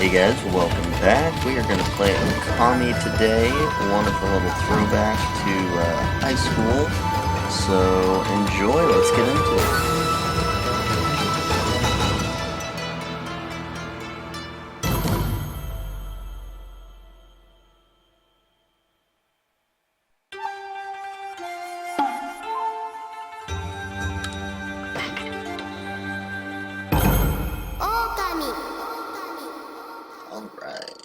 Hey guys, welcome back. We are going to play Okami today. Wonderful little throwback to high school. So enjoy, let's get into it. Okami. Alright.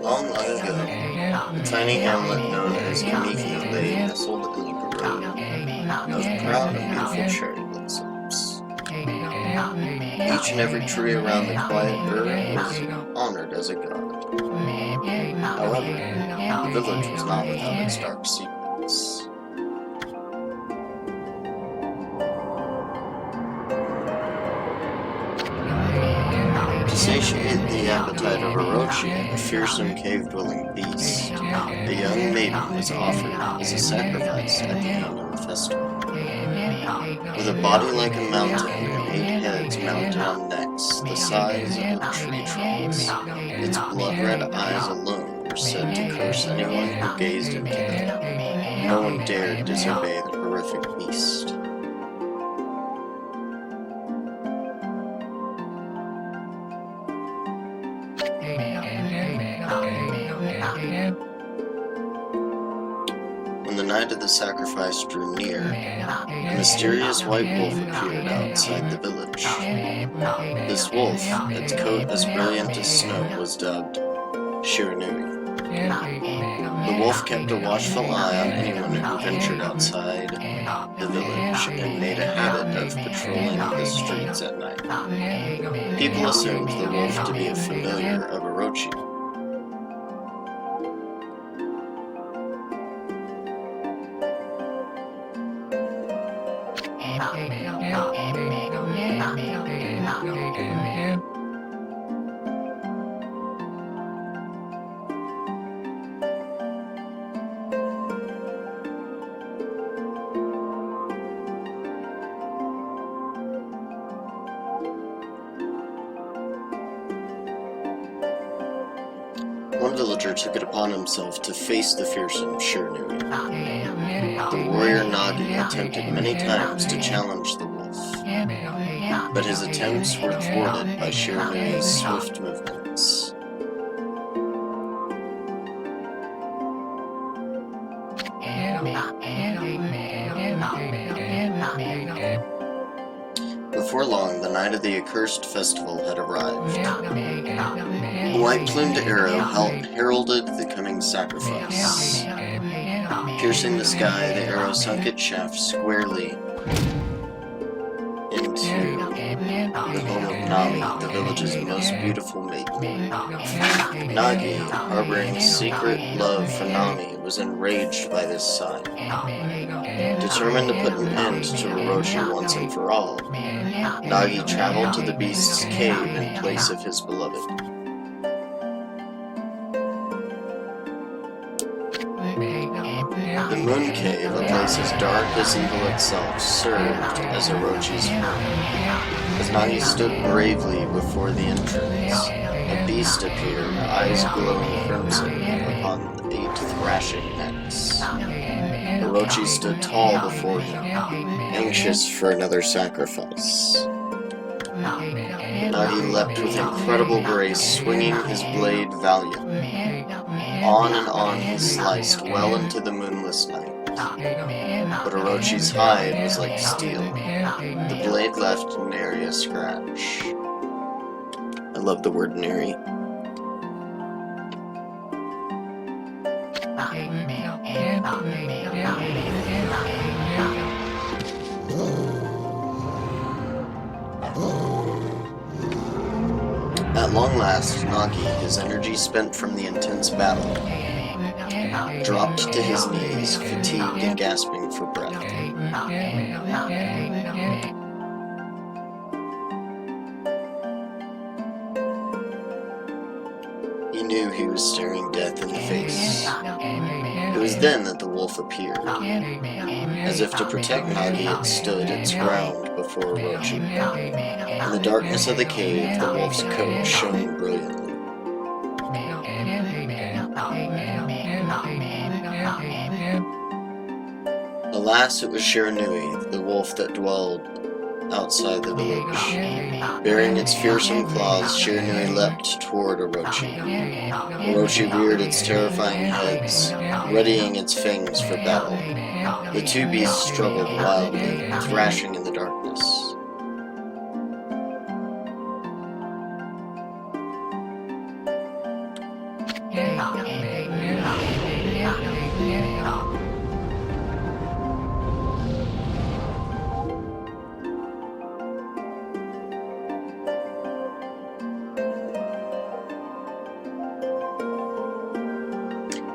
Long, long ago, a tiny hamlet known as Kamiki lay nestled in a grove of proud and beautiful cherry blossoms. Each and every tree around the quiet grove was honored as a god. However, the village was not without its dark secrets. To satiate the appetite of Orochi, a fearsome cave-dwelling beast, a young maiden was offered as a sacrifice at the annual festival. With a body like a mountain and 8 heads mounted on necks the size of tree trunks, its blood-red eyes alone were said to curse anyone who gazed into them. No one dared disobey the horrific beast. When the night of the sacrifice drew near, a mysterious white wolf appeared outside the village. This wolf, its coat as brilliant as snow, was dubbed Shiranui. The wolf kept a watchful eye on anyone who ventured outside the village and made a habit of patrolling the streets at night. People assumed the wolf to be a familiar of Orochi. One villager took it upon himself to face the fearsome Shiranui. The warrior Nagi attempted many times to challenge the wolf, but his attempts were thwarted by Shiranui's swift movements. Before long, the night of the accursed festival had arrived. A white-plumed arrow heralded the coming sacrifice. Piercing the sky, the arrow sunk its shaft squarely into the home of Nami, the village's most beautiful maiden. Nagi, harboring secret love for Nami, was enraged by this sign. Determined to put an end to Orochi once and for all, Nagi traveled to the beast's cave in place of his beloved. The moon cave, a place as dark as evil itself, served as Orochi's home. As Nagi stood bravely before the entrance, a beast appeared, eyes glowing crimson, upon 8 thrashing necks. Orochi stood tall before him, anxious for another sacrifice. Nagi leapt with incredible grace, swinging his blade valiantly. On and on he sliced well into the moonless night. But Orochi's hide was like steel. The blade left nary a scratch. I love the word nary. At long last, Nagi, his energy spent from the intense battle, dropped to his knees, fatigued and gasping for breath. He knew he was staring death in the face. It was then that the wolf appeared. As if to protect Nagi, it stood its ground before Orochi. In the darkness of the cave, the wolf's coat shone brilliantly. Alas, it was Shiranui, the wolf that dwelled outside the village. Bearing its fearsome claws, Shiranui leapt toward Orochi. Orochi reared its terrifying heads, readying its fangs for battle. The two beasts struggled wildly, thrashing in the darkness.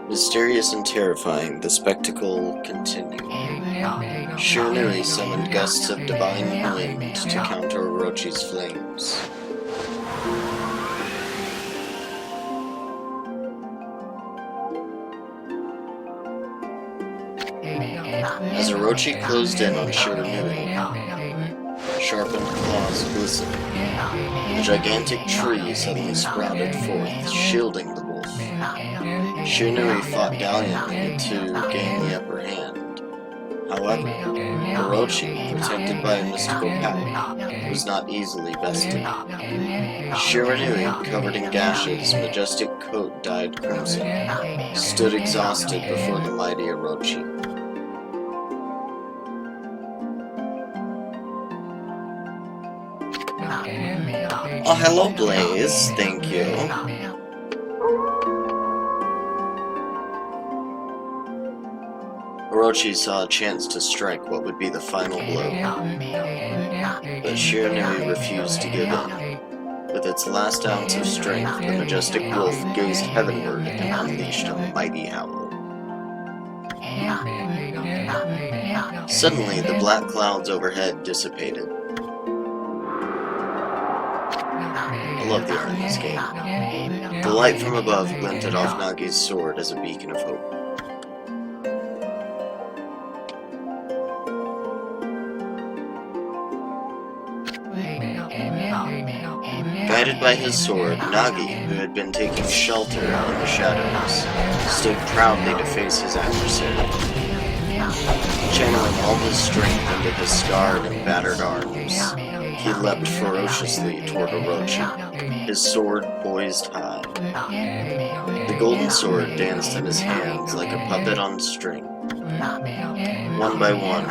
Mysterious and terrifying, the spectacle continued. Shiranui summoned gusts of divine wind to counter Orochi's flames. As Orochi closed in on Shiranui, sharpened claws glistened. A gigantic tree suddenly sprouted forth, shielding the wolf. Shiranui fought gallantly to gain the upper hand. However, Orochi, protected by a mystical power, was not easily bested. Shiranui, covered in gashes, majestic coat dyed crimson, stood exhausted before the mighty Orochi. Oh, hello, Blaze. Thank you. Orochi saw a chance to strike what would be the final blow, but Shiranui refused to give in. With its last ounce of strength, the majestic wolf gazed heavenward and unleashed a mighty howl. Suddenly, the black clouds overhead dissipated. I love the art in this game. The light from above glinted off Nagi's sword as a beacon of hope. Guided by his sword, Nagi, who had been taking shelter in the shadows, stood proudly to face his adversary. Channeling all his strength into his scarred and battered arms, he leapt ferociously toward Orochi, his sword poised high. The golden sword danced in his hands like a puppet on string. One by one,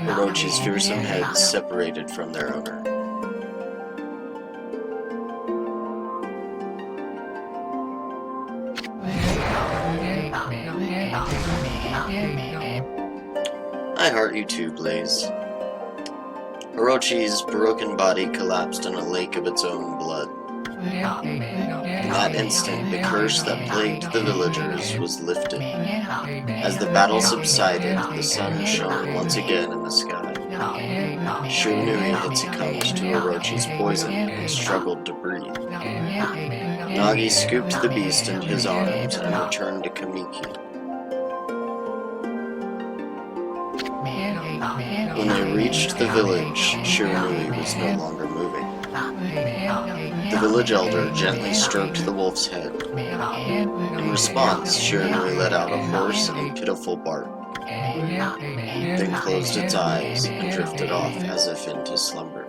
Orochi's fearsome heads separated from their owner. I heart you too, Blaze. Orochi's broken body collapsed in a lake of its own blood. In that instant, the curse that plagued the villagers was lifted. As the battle subsided, the sun shone once again in the sky. Shiranui had succumbed to Orochi's poison and struggled to breathe. Nagi scooped the beast into his arms and returned to Kamiki. When they reached the village, Shiranui was no longer moving. The village elder gently stroked the wolf's head. In response, Shiranui let out a hoarse and pitiful bark, then closed its eyes and drifted off as if into slumber.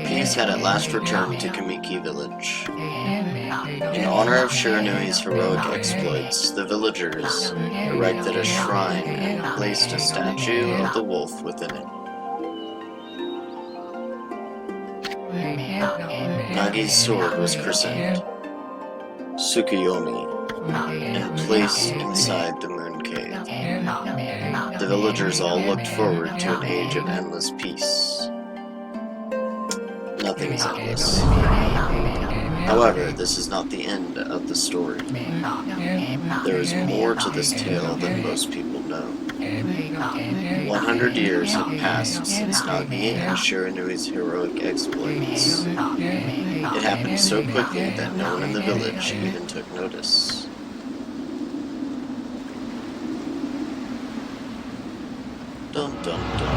Peace had at last returned to Kamiki village. In honor of Shiranui's heroic exploits, the villagers erected a shrine and placed a statue of the wolf within it. Nagi's sword was christened Tsukuyomi and placed inside the moon cave. The villagers all looked forward to an age of endless peace. Nothing is endless. However, this is not the end of the story. There is more to this tale than most people know. 100 years have passed since Nagi and Shiranui's heroic exploits. It happened so quickly that no one in the village even took notice. Dun dun dun.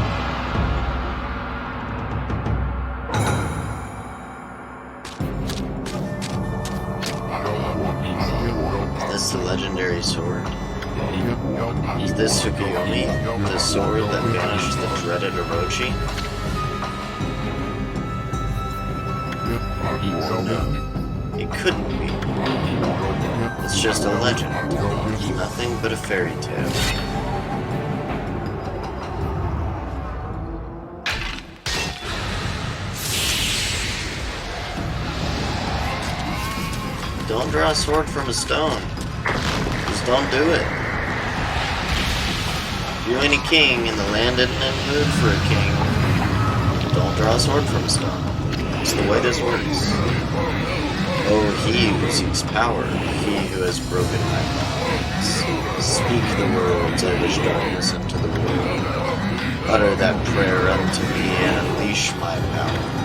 Is this the legendary sword? Is this Okami, the sword that banished the dreaded Orochi? No, it couldn't be. It's just a legend, nothing but a fairy tale. Don't draw a sword from a stone. Just don't do it. If you ain't a king and the land isn't in the mood for a king, don't draw a sword from a stone. It's the way this works. Oh, he who seeks power, he who has broken my bonds. Speak the words I wish darkness into the world. Utter that prayer unto me and unleash my power.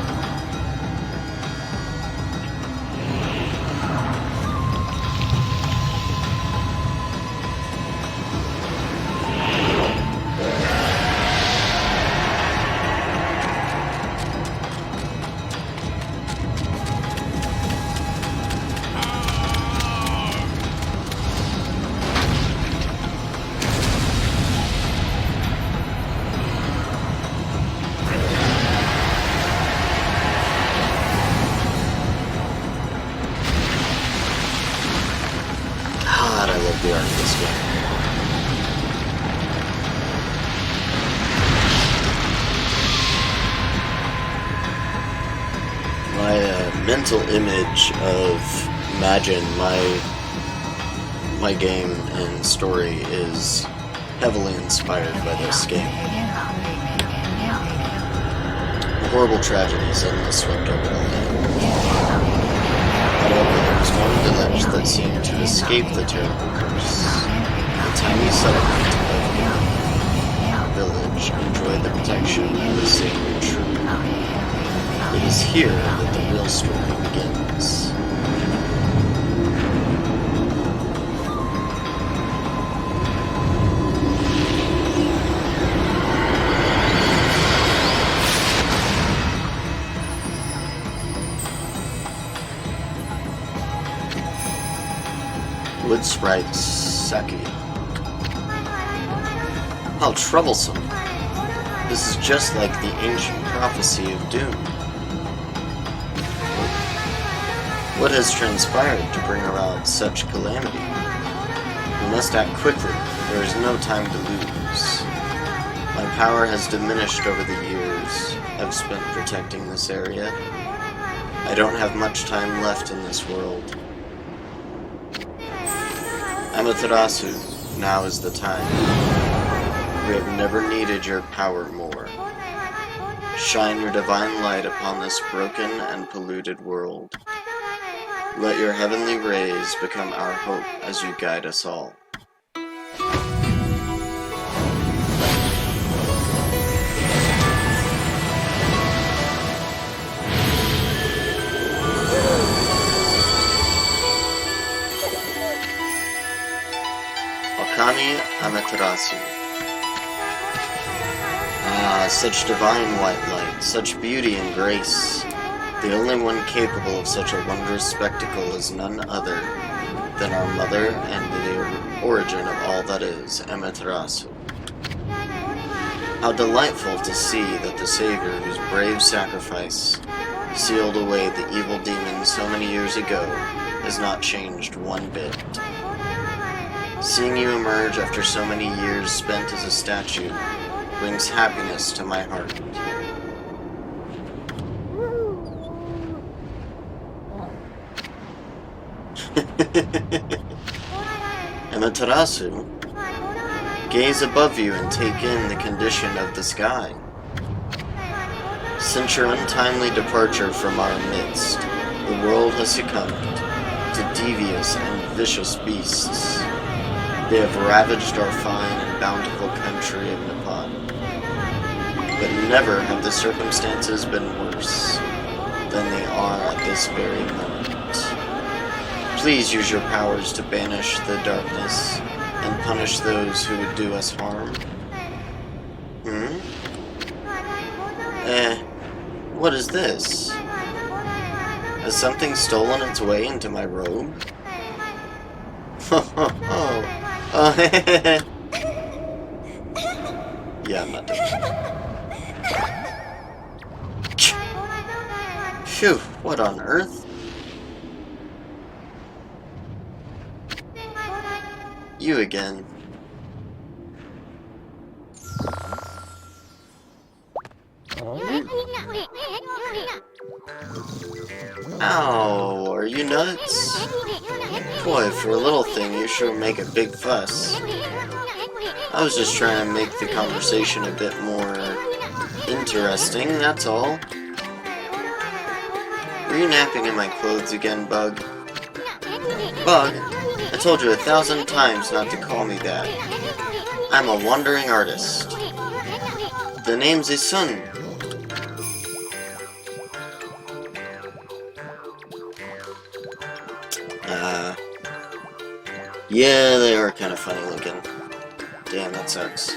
The art of this game. My mental image of imagine my game and story is heavily inspired by this game. A horrible tragedy suddenly swept over the land. However, there was one village that seemed to escape the terrible curse. The tiny settlement of the village enjoyed the protection of a sacred tree. It is here that the real story begins. Wood sprite Saki. How troublesome. This is just like the ancient prophecy of doom. What has transpired to bring about such calamity? We must act quickly. There is no time to lose. My power has diminished over the years I've spent protecting this area. I don't have much time left in this world. Amaterasu, now is the time. We have never needed your power more. Shine your divine light upon this broken and polluted world. Let your heavenly rays become our hope as you guide us all. Okami Amaterasu. Ah, such divine white light, such beauty and grace. The only one capable of such a wondrous spectacle is none other than our mother and the origin of all that is, Amaterasu. How delightful to see that the Savior, whose brave sacrifice sealed away the evil demon so many years ago, has not changed one bit. Seeing you emerge after so many years spent as a statue brings happiness to my heart. Amaterasu? Gaze above you and take in the condition of the sky. Since your untimely departure from our midst, the world has succumbed to devious and vicious beasts. They have ravaged our fine and bountiful country of Nippon. But never have the circumstances been worse than they are at this very moment. Please use your powers to banish the darkness and punish those who would do us harm. What is this? Has something stolen its way into my robe? Yeah, I'm not doing it. Phew, what on earth? You again. Ow, are you nuts? Boy, for a little thing, you sure make a big fuss. I was just trying to make the conversation a bit more interesting, that's all. Were you napping in my clothes again, Bug? Bug, I told you 1,000 times not to call me that. I'm a wandering artist. The name's Isun. Yeah, they are kind of funny looking. Damn, that sucks.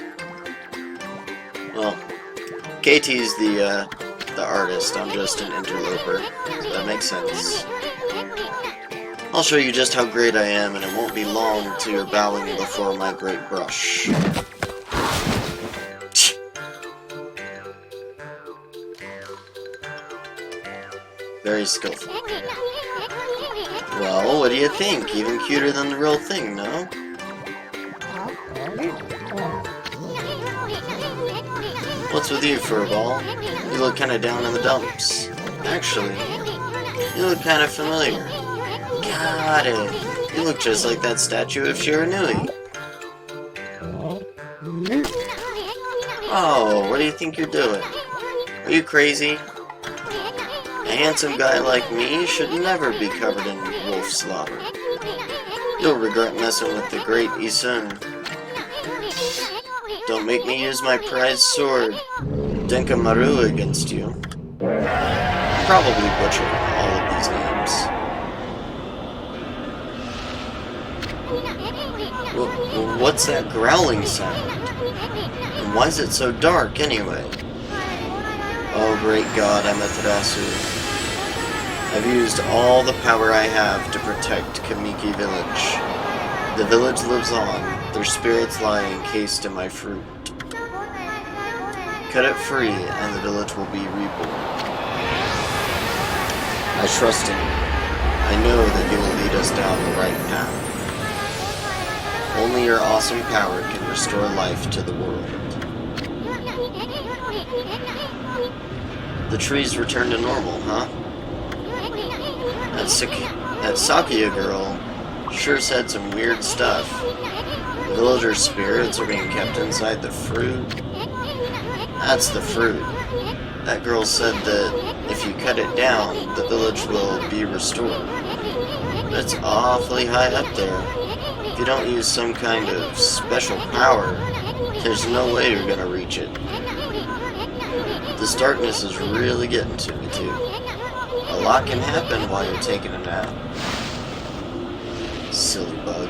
Well, KT's the artist, I'm just an interloper, so that makes sense. I'll show you just how great I am, and it won't be long till you're bowing before my great brush. Very skillful. Well, what do you think? Even cuter than the real thing, no? What's with you, Furball? You look kinda down in the dumps. Actually, you look kinda familiar. Got it. You look just like that statue of Shiranui. Oh, what do you think you're doing? Are you crazy? A handsome guy like me should never be covered in wolf slaughter. You'll regret messing with the great Isun. Don't make me use my prized sword, Denkamaru, against you. I'm probably butchering all of these names. What's that growling sound? And why is it so dark, anyway? Oh, great God, Amaterasu. I've used all the power I have to protect Kamiki Village. The village lives on, their spirits lie encased in my fruit. Cut it free, and the village will be reborn. I trust in you. I know that you will lead us down the right path. Only your awesome power can restore life to the world. The trees return to normal, huh? That Sakuya girl sure said some weird stuff. The villagers' spirits are being kept inside the fruit. That's the fruit. That girl said that if you cut it down, the village will be restored. But it's awfully high up there. If you don't use some kind of special power, there's no way you're gonna reach it. This darkness is really getting to me, too. A lot can happen while you're taking a nap. Silly bug.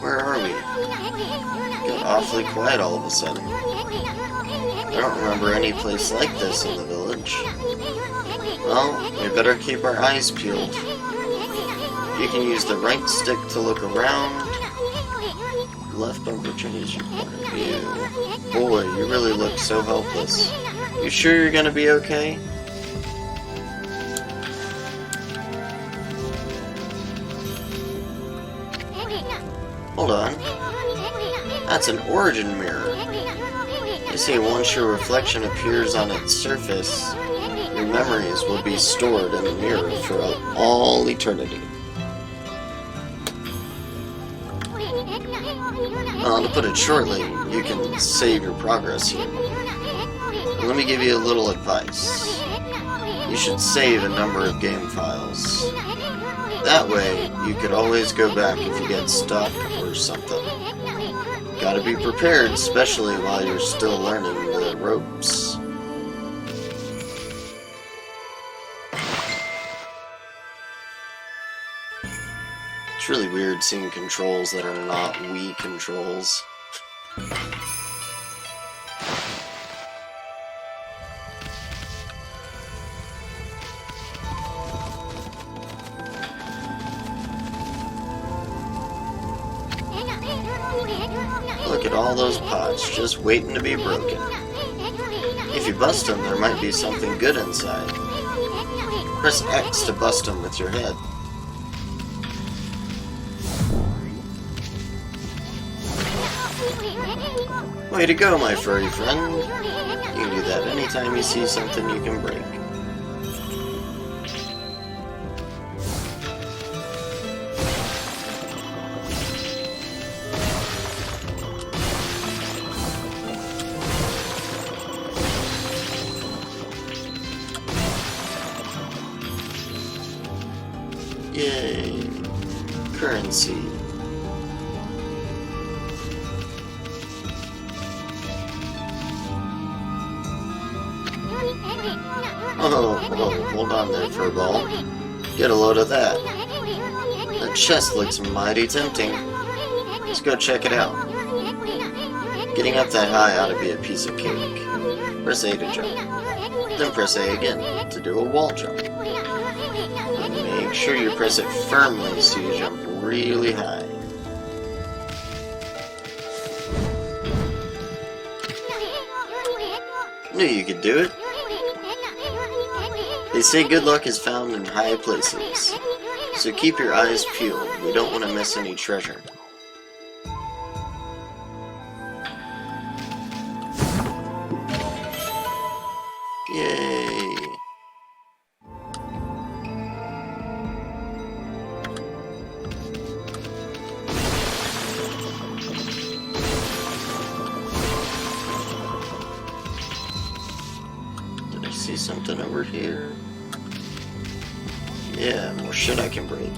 Where are we? Got awfully quiet all of a sudden. I don't remember any place like this in the village. Well, we better keep our eyes peeled. You can use the right stick to look around. Left bumper changes your point of view. Boy, you really look so helpless. You sure you're gonna be okay? Hold on. That's an origin mirror. They say once your reflection appears on its surface, your memories will be stored in the mirror for all eternity. To put it shortly, you can save your progress here. Let me give you a little advice. You should save a number of game files. That way, you could always go back if you get stuck or something. Gotta be prepared, especially while you're still learning the ropes. It's really weird seeing controls that are not Wii controls. Look at all those pots just waiting to be broken. If you bust them, there might be something good inside. Press X to bust them with your head. Way to go, my furry friend. You can do that anytime you see something you can break. Yay! Currency. Oh, hold on there, Furball. Get a load of that. That chest looks mighty tempting. Let's go check it out. Getting up that high ought to be a piece of cake. Press A to jump. Then press A again to do a wall jump. Make sure you press it firmly so you jump really high. Knew you could do it. They say good luck is found in high places, so keep your eyes peeled. We don't want to miss any treasure. Yay! Did I see something over here? Yeah, more shit I can break.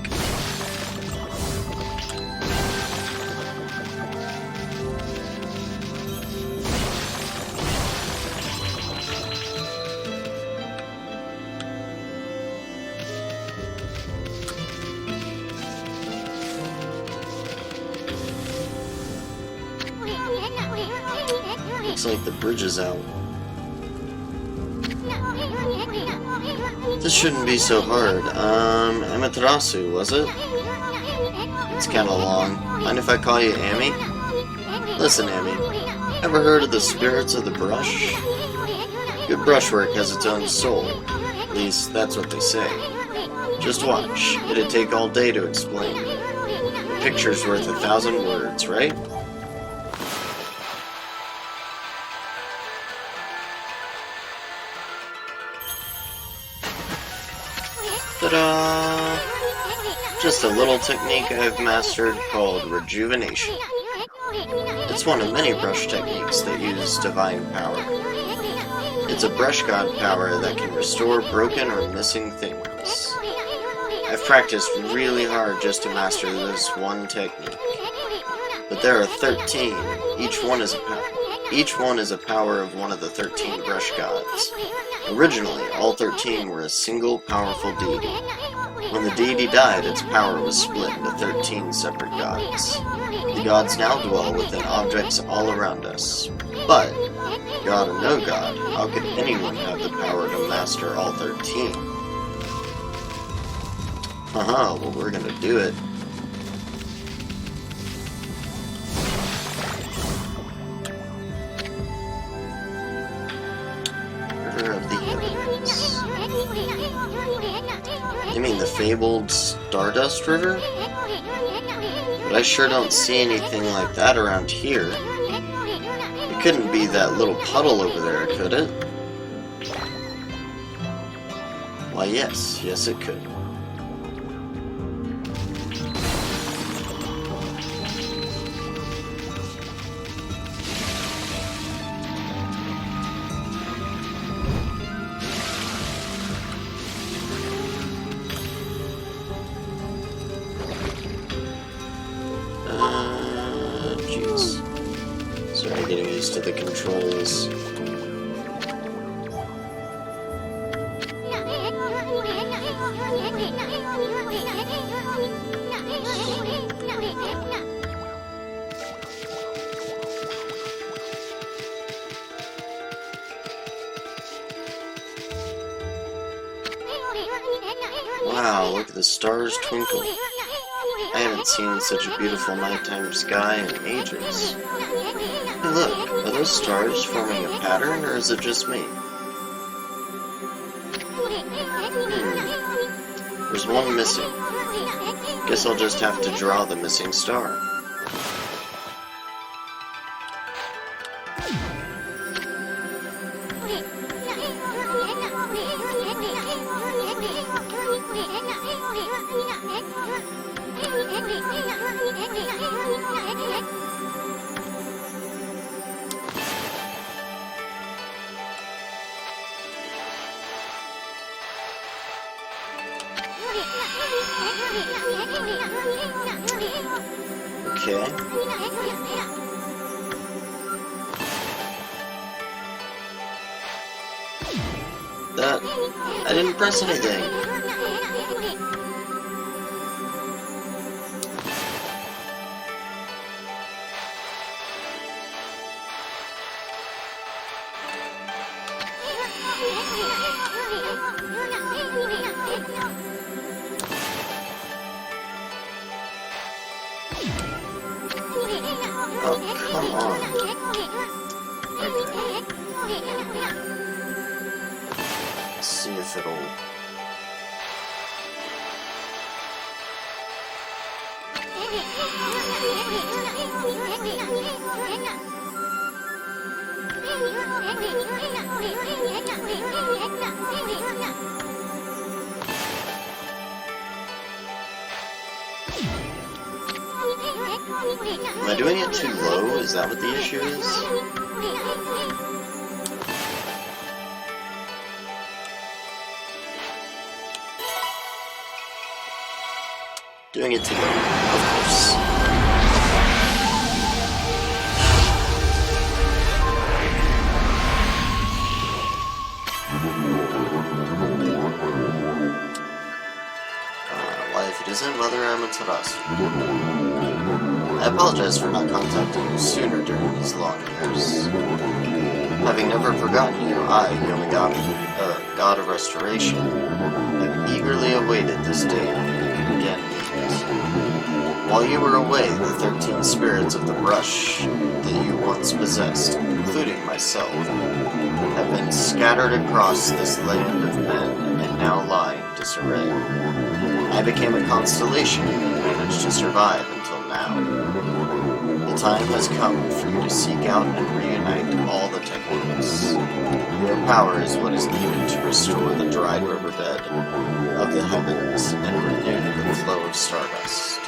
Looks like the bridge is out. This shouldn't be so hard. Amaterasu, was it? It's kinda long. Mind if I call you Amy? Listen, Amy. Ever heard of the spirits of the brush? Good brushwork has its own soul. At least, that's what they say. Just watch. It'd take all day to explain. A picture's worth 1,000 words, right? Ta-da! Just a little technique I've mastered called rejuvenation. It's one of many brush techniques that use divine power. It's a brush god power that can restore broken or missing things. I've practiced really hard just to master this one technique. But there are 13. Each one is a power of one of the 13 brush gods. Originally, all 13 were a single powerful deity. When the deity died, its power was split into 13 separate gods. The gods now dwell within objects all around us. But, god or no god, how could anyone have the power to master all 13? Well, we're gonna do it. Of the heavens. You mean the fabled Stardust River? But I sure don't see anything like that around here. The It couldn't be that little puddle over there, could it? Why, yes. Yes, it could. Jeez. Sorry, getting used to the controls. Wow, look at the stars twinkle. I haven't seen such a beautiful nighttime sky in ages. Hey look, are those stars forming a pattern, or is it just me? There's one missing. Guess I'll just have to draw the missing star. Okay. I didn't press anything. Oh, come on. Okay. Let's see if it'll... Am I doing it too low? Is that what the issue is? Doing it too low, of course. Life, it isn't Mother Amaterasu. I apologize for not contacting you sooner during these long years. Having never forgotten you, I, Yomigami, God of Restoration, have eagerly awaited this day when we can again meet. While you were away, the 13 spirits of the brush that you once possessed, including myself, have been scattered across this land of men and now lie in disarray. I became a constellation and managed to survive until now. The time has come for you to seek out and reunite all the techniques. Your power is what is needed to restore the dried riverbed of the heavens and renew the flow of stardust.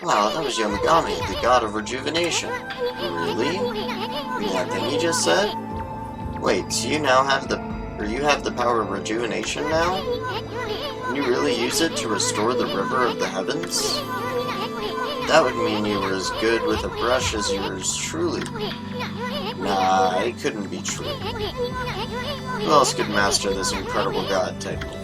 Wow, that was Yomigami, the god of rejuvenation. Really? That thing you just said? Wait, so you now have the power of rejuvenation now? Can you really use it to restore the river of the heavens? That would mean you were as good with a brush as yours truly. Nah, it couldn't be true. Who else could master this incredible god technique?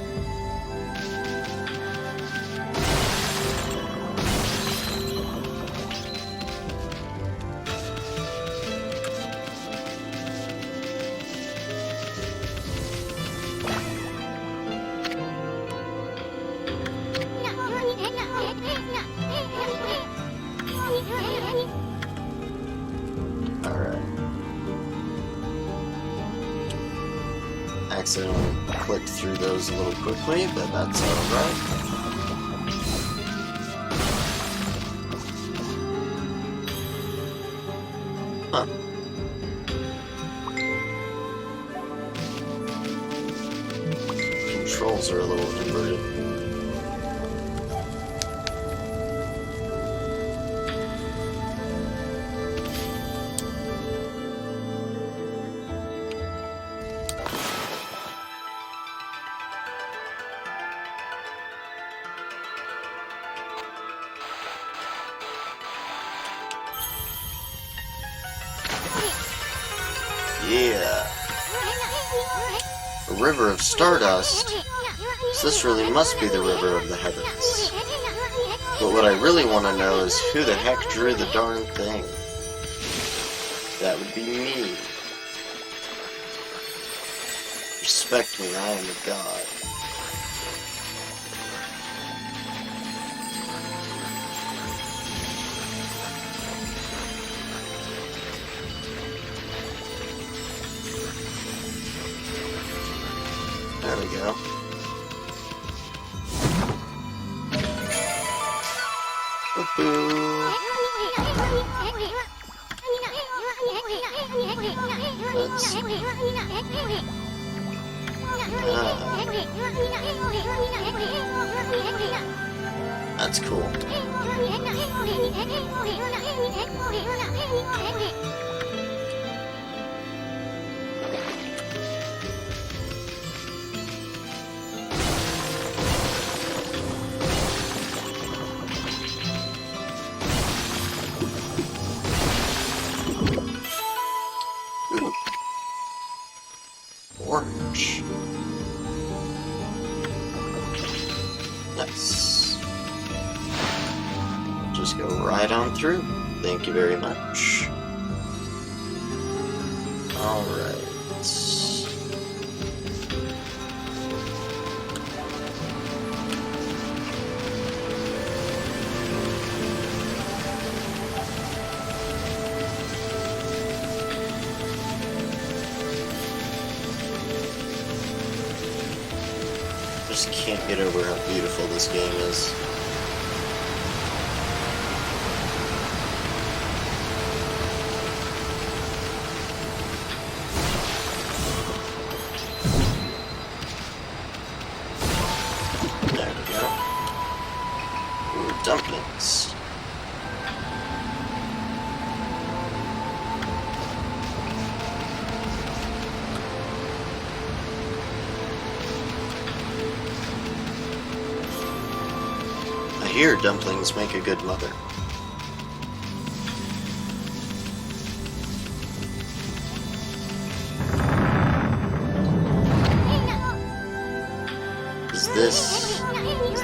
accidentally clicked through those a little quickly, but that's alright. Huh. Controls are a little inverted. Yeah. A river of stardust? So this really must be the river of the heavens. But what I really want to know is who the heck drew the darn thing? That would be me. Respect me, I am a god. There we go. Woohoo! That's cool. Orange. Nice. Just go right on through. Thank you very much. Alright. Just can't get over how beautiful this game is. There we go. Ooh, dumplings. I hear dumplings make a good mother. Is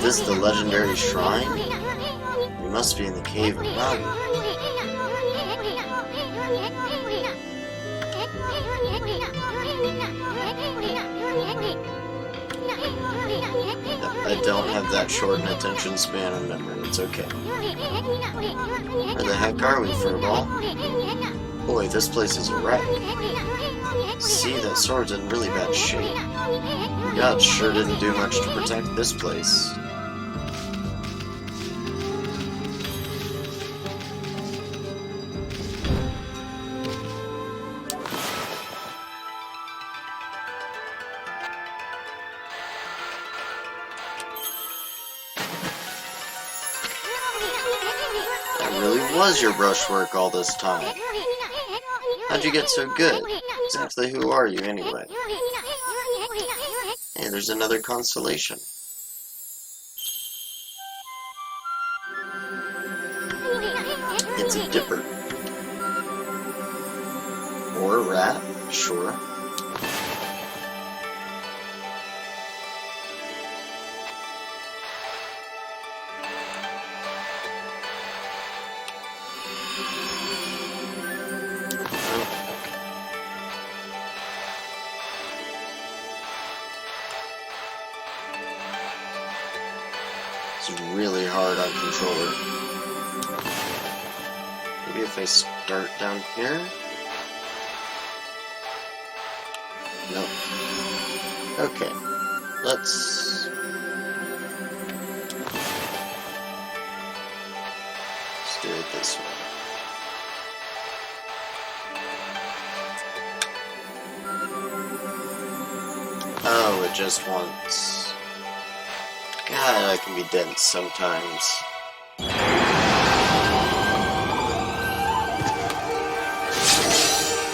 this the legendary shrine? We must be in the cave of Okami. I don't have that short an attention span on memory, it's okay. Where the heck are we, Furball? Boy, this place is a wreck. See, that sword's in really bad shape. God sure didn't do much to protect this place. That really was your brushwork all this time. How'd you get so good? Exactly who are you, anyway? Hey, there's another constellation. It's a dipper. Or a rat, sure. It's really hard on controller. Maybe if I start down here? Nope. Okay, let's do it this way. Oh, it just wants... God, I can be dense sometimes.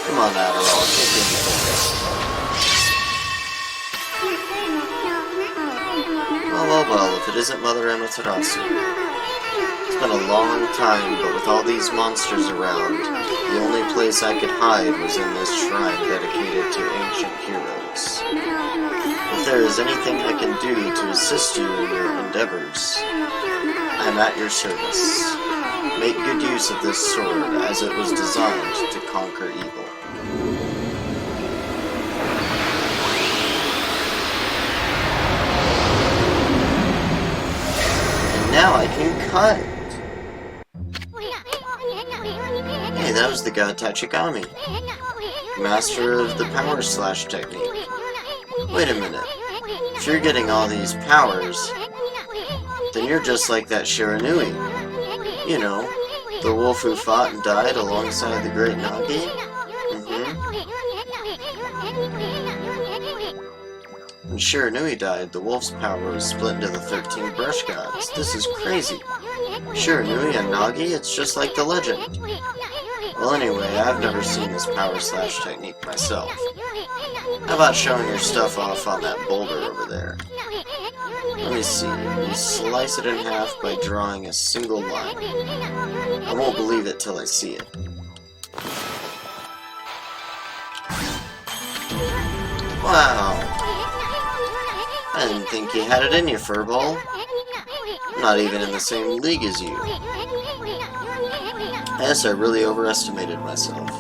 Come on, Adderall, kick anything. Well, if it isn't Mother Amaterasu. It's been a long time, but with all these monsters around, the only place I could hide was in this shrine dedicated to ancient heroes. If there is anything I can do to assist you in your endeavors, I'm at your service. Make good use of this sword, as it was designed to conquer evil. And now I can cut! Hey, that was the god Tachikami, master of the power slash technique. Wait a minute. If you're getting all these powers, then you're just like that Shiranui. You know, the wolf who fought and died alongside the great Nagi? When Shiranui died, the wolf's power was split into the 13 brush gods. This is crazy. Shiranui and Nagi, it's just like the legend. Well, anyway, I've never seen this power slash technique myself. How about showing your stuff off on that boulder over there? Let me see. You slice it in half by drawing a single line. I won't believe it till I see it. Wow! I didn't think you had it in you, Furball. I'm not even in the same league as you. I guess I really overestimated myself.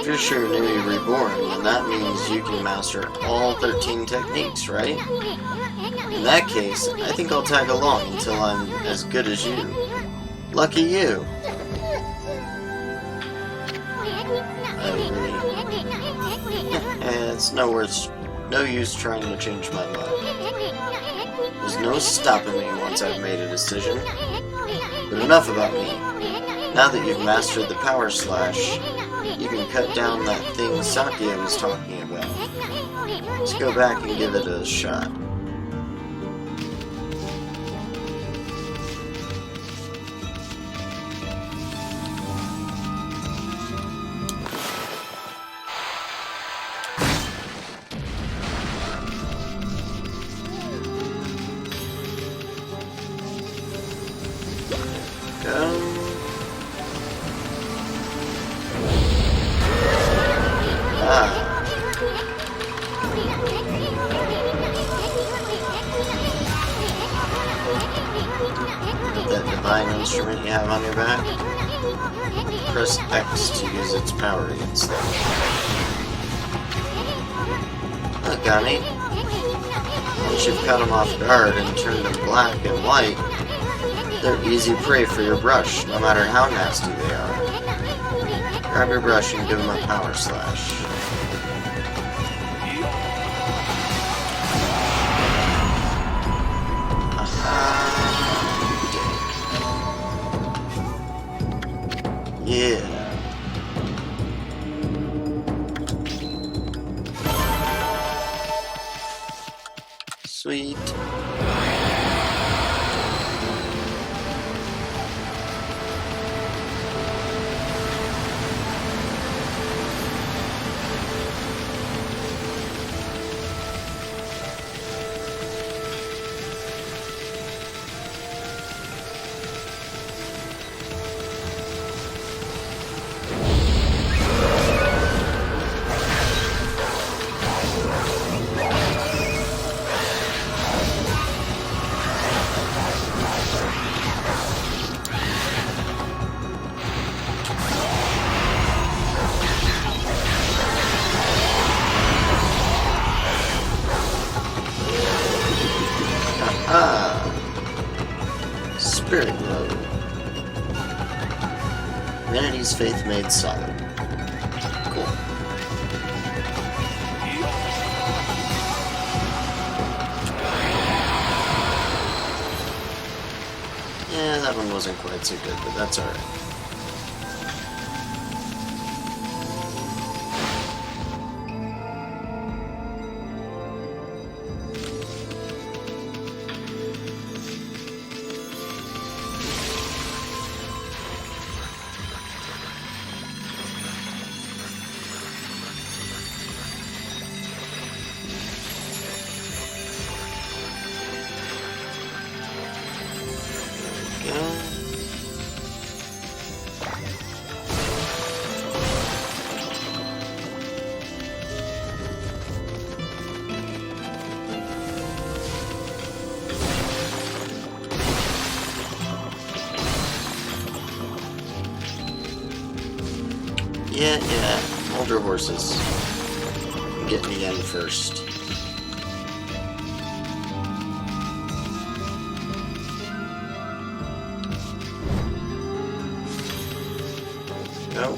If you're Shiranui Reborn, then that means you can master all 13 techniques, right? In that case, I think I'll tag along until I'm as good as you. Lucky you! It's no use trying to change my mind. There's no stopping me once I've made a decision. But enough about me. Now that you've mastered the power slash, you can cut down that thing Sakia was talking about. Let's go back and give it a shot. That divine instrument you have on your back? Press X to use its power against them. Okami, once you've cut them off guard and turned them black and white, they're easy prey for your brush, no matter how nasty they are. Grab your brush and give them a power slash. Yeah. Sweet. Spirit mode. Humanity's faith made solid. Cool. Yeah, that one wasn't quite so good, but that's alright. Yeah, older horses. Get me in first. Go.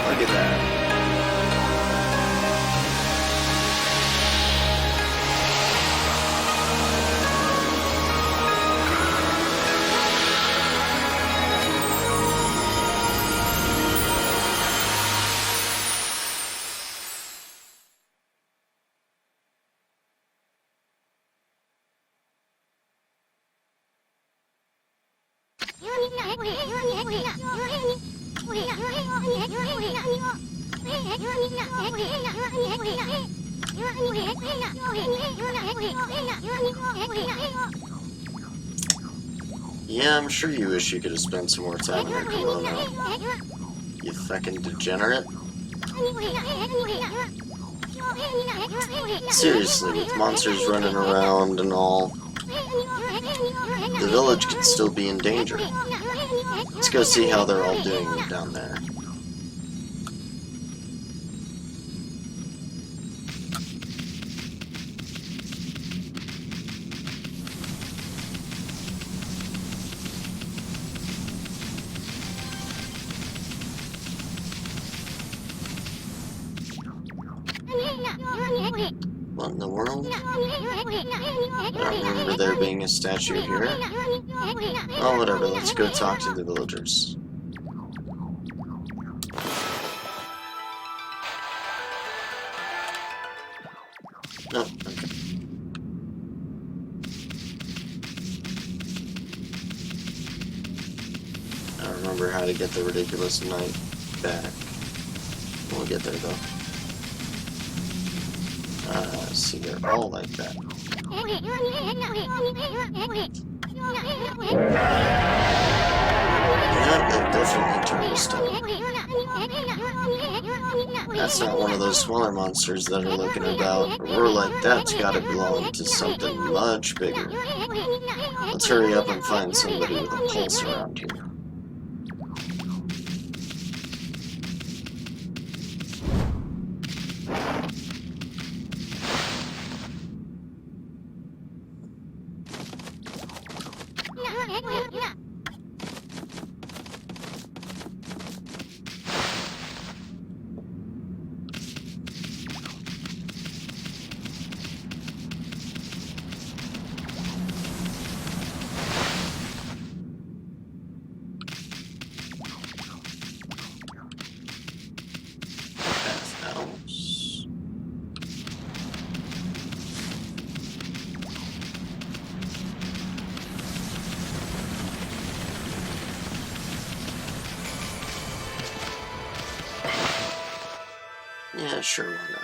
Look at that. Yeah, I'm sure you wish you could have spent some more time in her kimono. You fucking degenerate. Seriously, with monsters running around and all, the village could still be in danger. Let's go see how they're all doing down there. What in the world? I don't remember there being a statue here. Oh, whatever, let's go talk to the villagers. Oh, okay. I don't remember how to get the ridiculous knight back. We'll get there though. See, they're all like that. Yeah, they've definitely turned to stone. That's not one of those smaller monsters that are looking about. A roar like that's gotta belong to something much bigger. Let's hurry up and find somebody with a pulse around here. Yeah, sure, why not?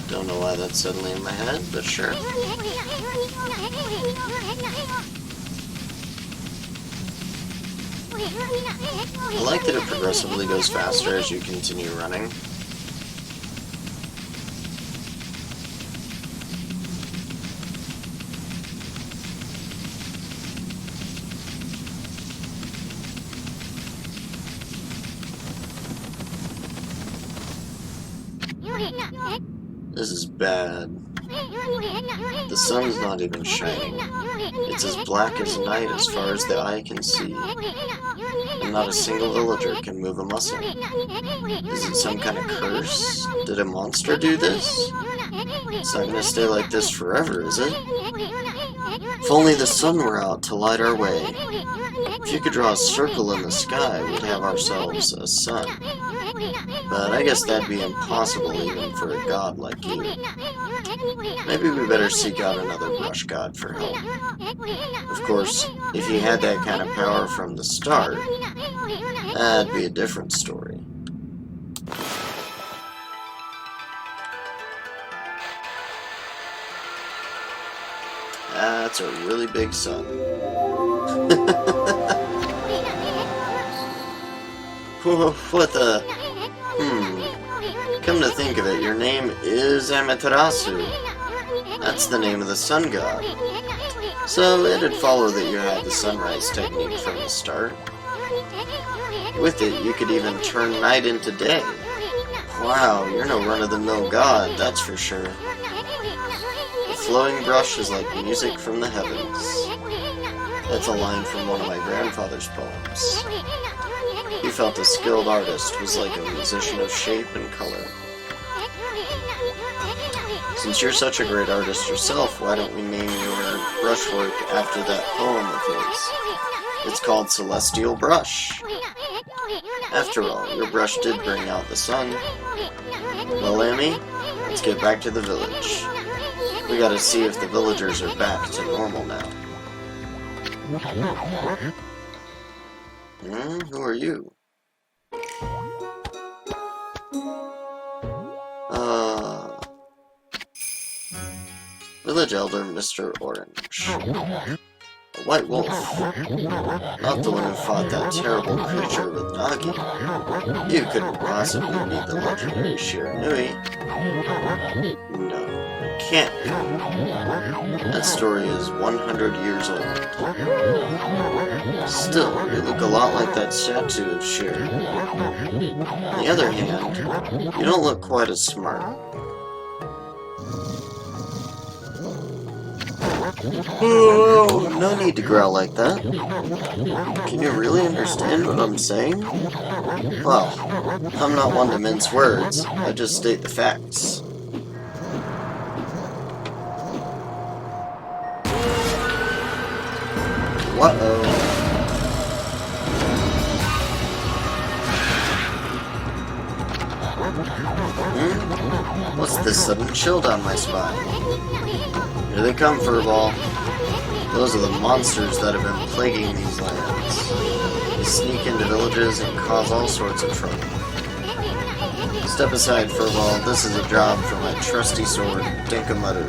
Don't know why that's suddenly in my head, but sure. I like that it progressively goes faster as you continue running. This is bad. The sun's not even shining. It's as black as night as far as the eye can see. And not a single villager can move a muscle. Is it some kind of curse? Did a monster do this? It's not gonna stay like this forever, is it? If only the sun were out to light our way. If you could draw a circle in the sky, we'd have ourselves a sun. But I guess that'd be impossible even for a god like you. Maybe we better seek out another brush god for help. Of course, if he had that kind of power from the start, that'd be a different story. That's a really big sun. What the... Come to think of it, your name is Amaterasu. That's the name of the sun god. So it'd follow that you had the sunrise technique from the start. With it, you could even turn night into day. Wow, you're no run-of-the-mill god, that's for sure. The flowing brush is like music from the heavens. That's a line from one of my grandfather's poems. He felt a skilled artist was like a musician of shape and color. Since you're such a great artist yourself, why don't we name your brushwork after that poem of his? It's called Celestial Brush. After all, your brush did bring out the sun. Well, Amy, let's get back to the village. We gotta see if the villagers are back to normal now. Who are you? Village Elder Mr. Orange. A white wolf. Not the one who fought that terrible creature with Nagi. You couldn't possibly be the legendary Shiranui. No, it can't be. That story is 100 years old. Still, you look a lot like that statue of Shir. On the other hand, you don't look quite as smart. Oh, no need to growl like that. Can you really understand what I'm saying? Well, I'm not one to mince words. I just state the facts. Uh-oh. What's this sudden chill down my spine? Here they come, Furball. Those are the monsters that have been plaguing these lands. They sneak into villages and cause all sorts of trouble. Step aside, Furball. This is a job for my trusty sword, Denkamaru.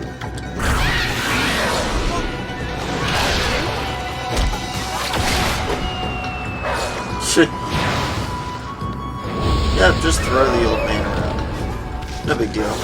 Shit. Yep, just throw the old man around. No big deal.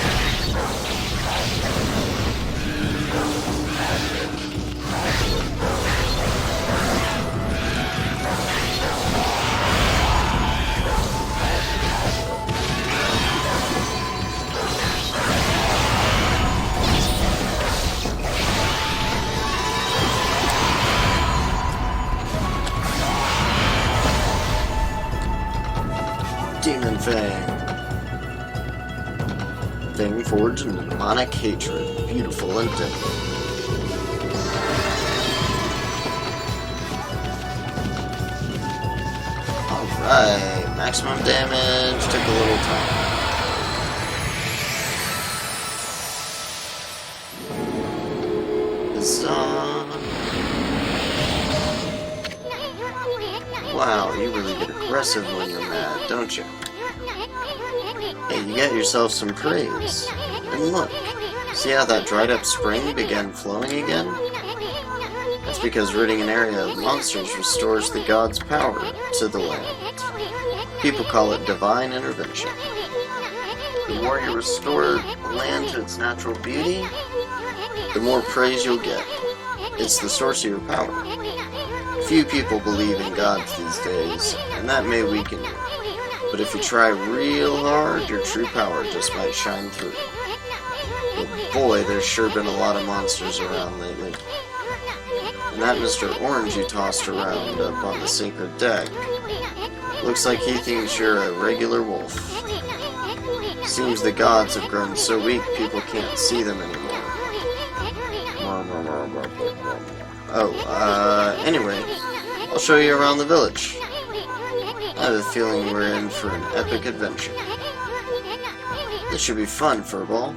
Fang. Fang forged in demonic hatred, beautiful and deadly. Alright, maximum damage, took a little time. Wow, you really get aggressive when you're mad, don't you? Hey, you got yourself some praise. And look, see how that dried up spring began flowing again? That's because ridding an area of monsters restores the god's power to the land. People call it divine intervention. The more you restore the land to its natural beauty, the more praise you'll get. It's the source of your power. Few people believe in gods these days, and that may weaken you. But if you try real hard, your true power just might shine through. But boy, there's sure been a lot of monsters around lately. And that Mr. Orange you tossed around up on the sacred deck, looks like he thinks you're a regular wolf. Seems the gods have grown so weak people can't see them anymore. Oh, anyway, I'll show you around the village. I have a feeling we're in for an epic adventure. This should be fun, Furball.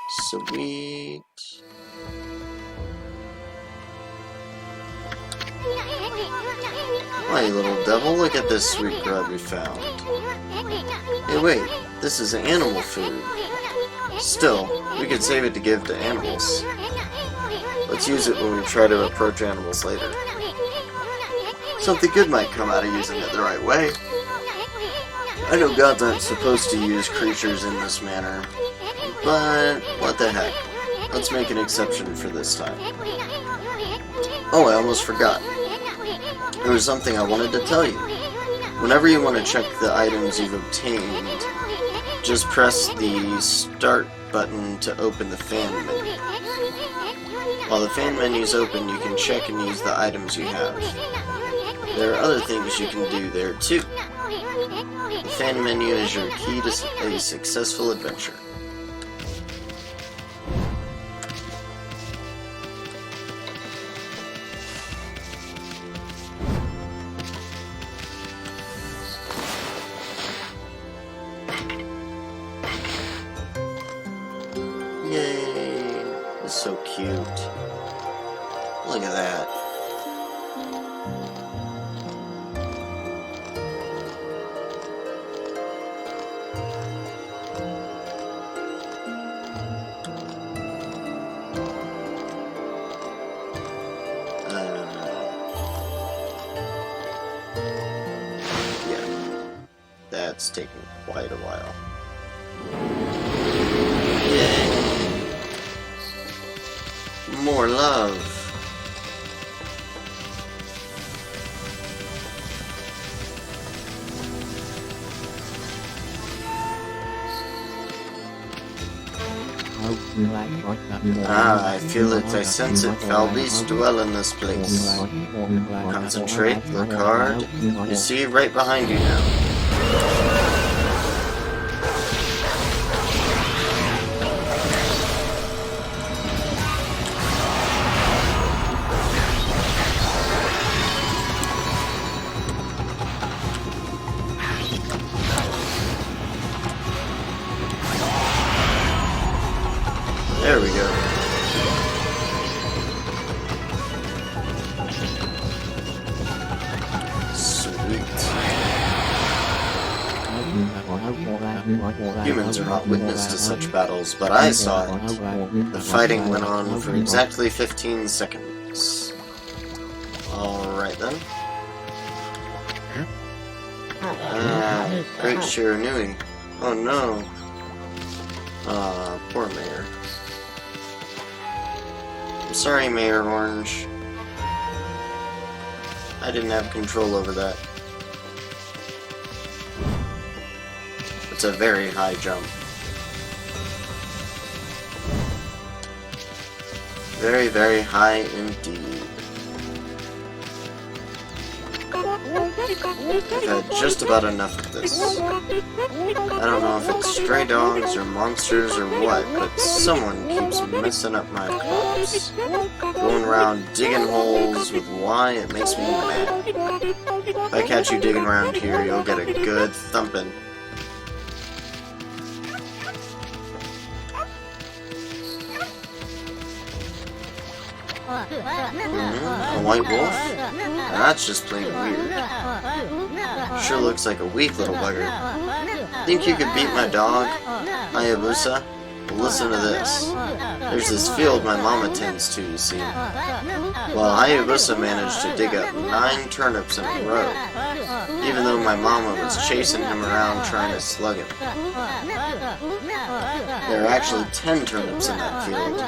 Sweet. Why, you little devil, look at this sweet grub we found. Hey, wait, this is animal food. Still, we could save it to give to animals. Let's use it when we try to approach animals later. Something good might come out of using it the right way. I know gods aren't supposed to use creatures in this manner, but what the heck. Let's make an exception for this time. Oh, I almost forgot. There was something I wanted to tell you. Whenever you want to check the items you've obtained, just press the Start button to open the fan menu. While the fan menu is open, you can check and use the items you have. There are other things you can do there too. The fan menu is your key to a successful adventure. Yay! It's so cute. Look at that. Yeah. That's taking quite a while. More love. Ah, I feel it, I sense it. Foul beasts dwell in this place. Concentrate, look hard. You see, right behind you now. There we go. Sweet. Humans are not witness to such battles, but I saw it. The fighting went on for exactly 15 seconds. Alright then. Great Shiranui. Oh no. Poor Mayor. I'm sorry, Mayor Orange. I didn't have control over that. It's a very high jump. Very, very high indeed. I've had just about enough of this. I don't know if it's stray dogs or monsters or what, but someone keeps messing up my crops. Going around digging holes with why, it makes me mad. If I catch you digging around here, you'll get a good thumping. A white wolf? Now that's just plain weird. Sure looks like a weak little bugger. Think you could beat my dog, Hayabusa? Well, listen to this. There's this field my mama tends to, you see. Well, Hayabusa managed to dig up 9 turnips in a row, even though my mama was chasing him around trying to slug him. There are actually 10 turnips in that field.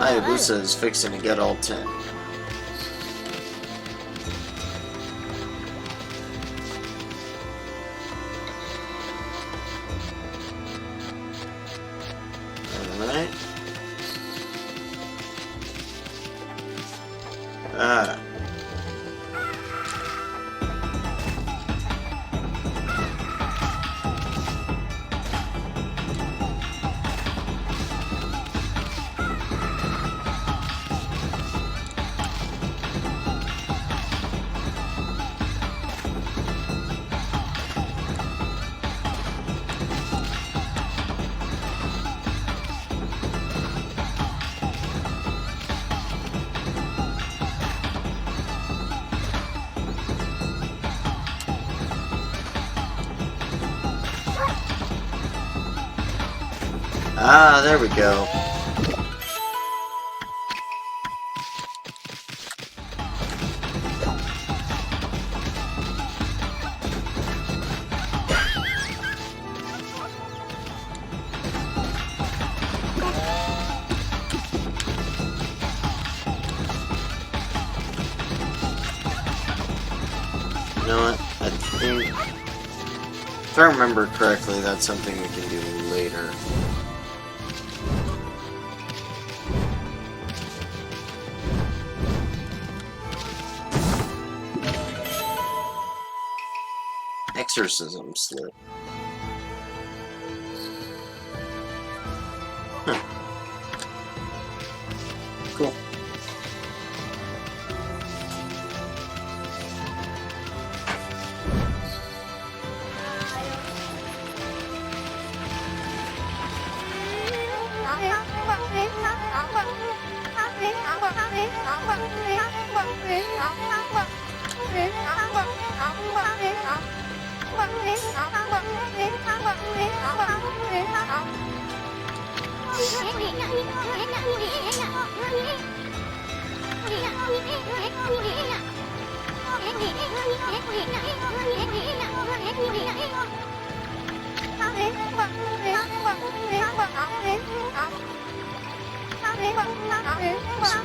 Hayabusa is fixing to get all 10. Alright. Ah. Ah, there we go. You know what? I think, if I remember correctly, that's something we can do later. Exorcism slip. Huh. Cool.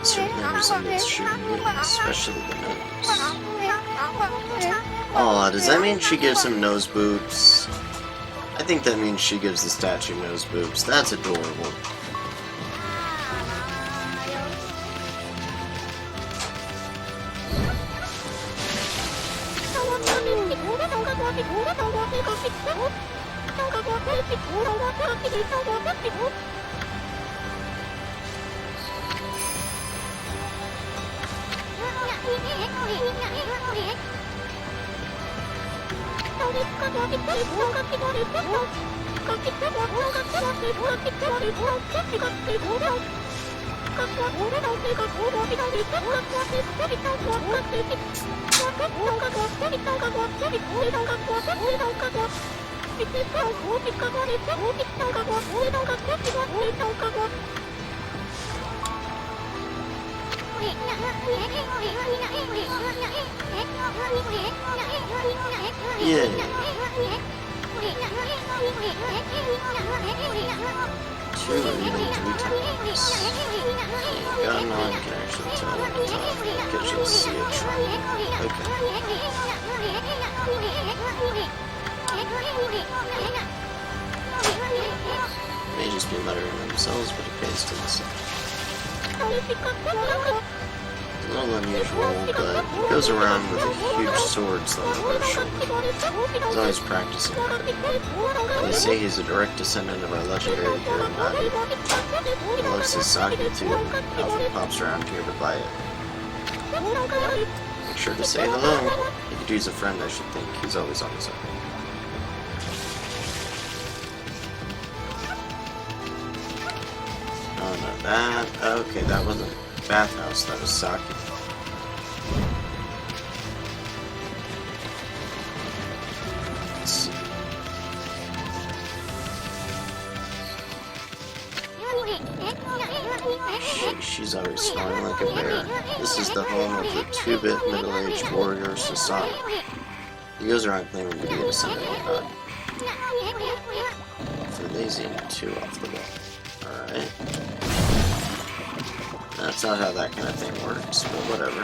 Certain members of its shooting me, especially the nose. Aw, does that mean she gives him nose boobs? I think that means she gives the statue nose boobs. That's adorable. Yeah. Two or even 3 times. God, no one can actually tell on the top. I could just see it trying. Okay. May just be muttering themselves, but it pays to listen. A little unusual, but he goes around with a huge sword slung over his shoulder. He's always practicing that. They say he's a direct descendant of our legendary hero Nagi. He loves his sake too, and often pops around here to buy it. Make sure to say hello. He could use a friend, I should think. He's always on his own. Oh no, that... Okay, that wasn't bathhouse, that was sake. Let's see. She's always snoring like a bear. This is the home of the 2-bit middle-aged warrior Sasaki. He goes around claiming to be a descendant of God. For lazy and too off the wall. Alright. That's not how that kind of thing works, but whatever.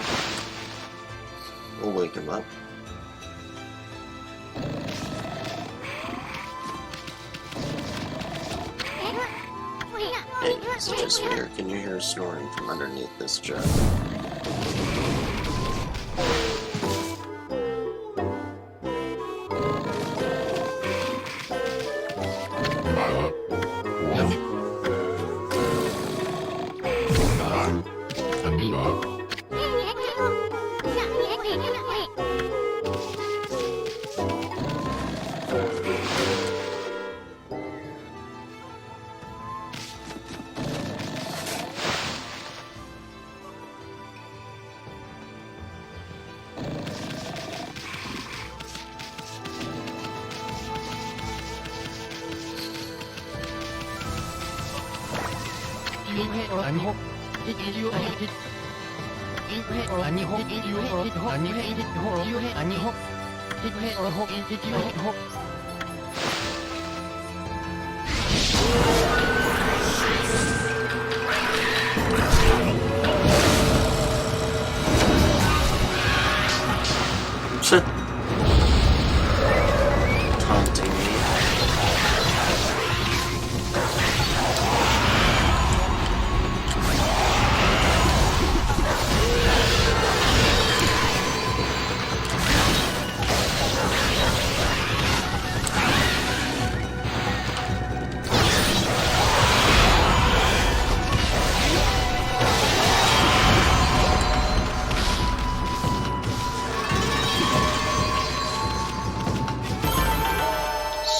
We'll wake him up. Hey, is it just me, or can you hear snoring from underneath this jug? Taunting me.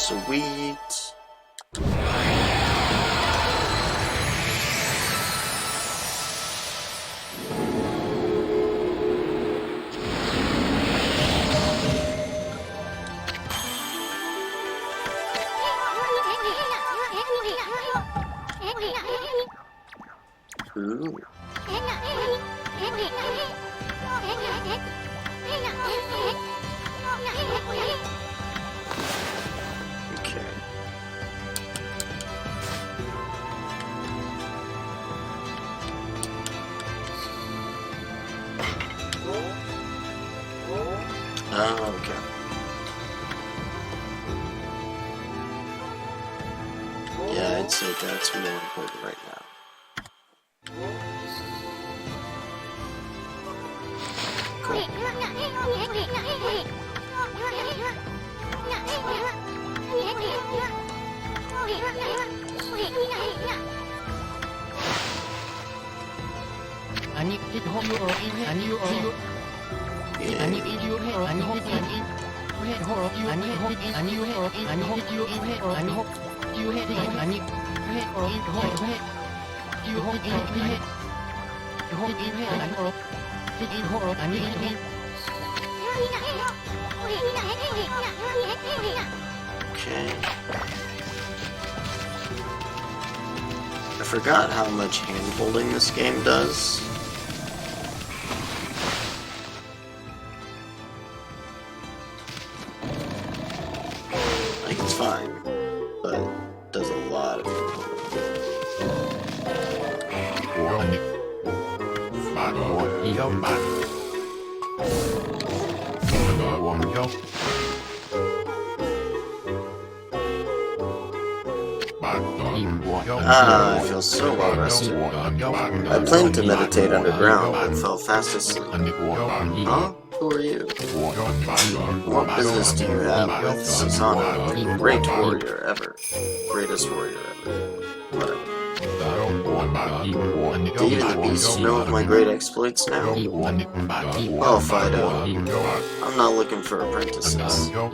Sweet. Ooh. Okay. Oh, okay. Yeah, I'd say that's more important right now. Cool. Okay. I forgot how much hand-holding this game does. Like, it's fine, but it does a lot of hand-holding. Ah, I feel so well rested. I planned to meditate underground, but fell fast asleep. Huh? Who are you? What business do you have with Susanoo, the great warrior ever? Greatest warrior ever. Whatever. Do even the beasts know of my great exploits now? Oh, Fido. I'm not looking for apprentices. Go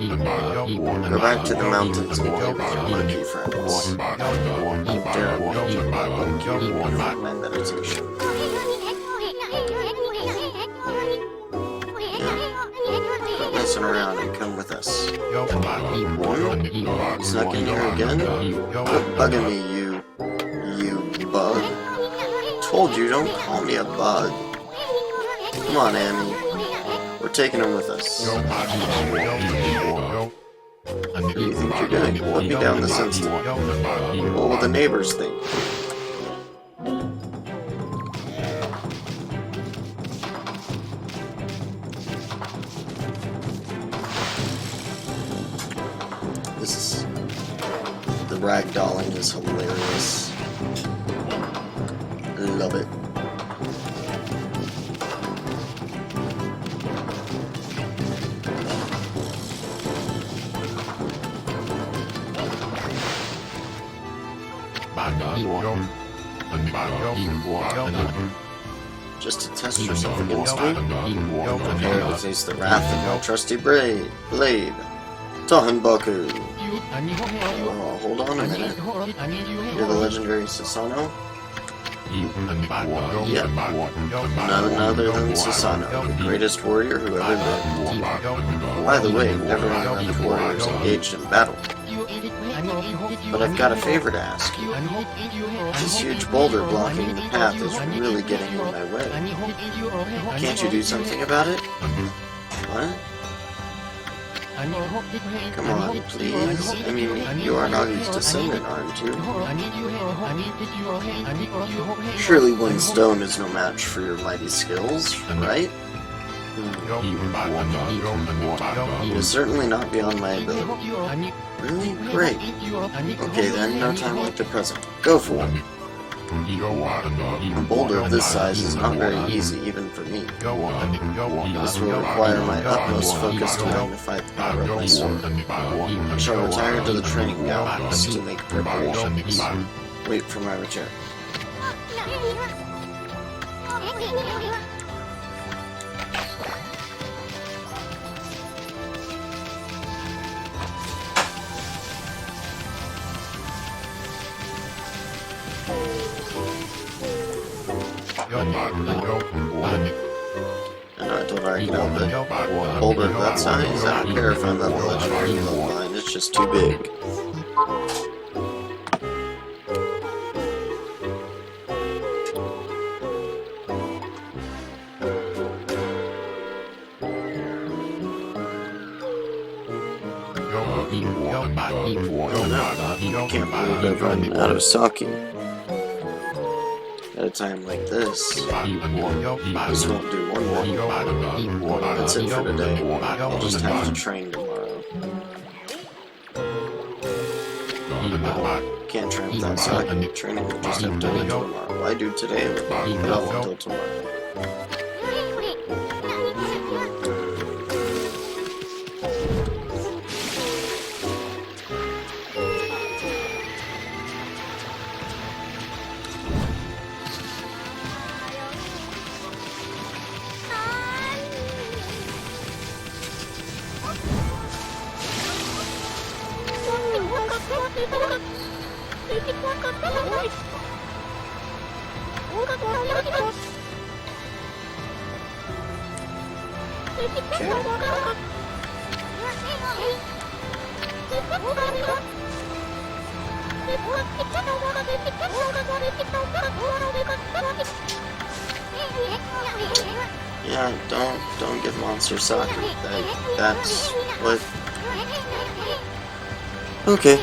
back to the mountains and play with your monkey friends. Dare I my meditation. Quit messing around and come with us. Snuck in here again? Quit bugging me, you bug. Told you, don't call me a bug. Come on, Amy. We're taking him with us. What do you think you're doing? Put me down this instant. What will the neighbors think? The ragdolling is hilarious. Love it. Just to test yourself against me? Prepare to face the wrath of my trusty blade. Tohenboku. Oh, hold on a minute. You're the legendary Susanoo? Yep. None other than Susanoo, the greatest warrior who ever lived. By the way, never enough warriors engaged in battle. But I've got a favor to ask you. This huge boulder blocking the path is really getting in my way. Can't you do something about it? What? Come on, please. I mean, you are Nagi's descendant, aren't you? Surely one stone is no match for your mighty skills, right? It is certainly not beyond my ability. Really? Great. Okay then, no time like the present. Go for it. A boulder of this size is not very easy even for me. This will require my utmost focus to magnify the power of my sword. I shall retire to the training galleries to make preparations. Wait for my return. And I told her I can help it. Boulder of that size, I don't care if I'm not the legendary bloodline, it's just too big. Oh no, I can't believe I've run out of sake. At a time like this, this won't do one more. That's it for today. I'll just have to train tomorrow. Can't train without sake. Training will just have to wait till tomorrow. I do today, but I'll wait till tomorrow. Yeah, don't give monster sake. That's what. Okay.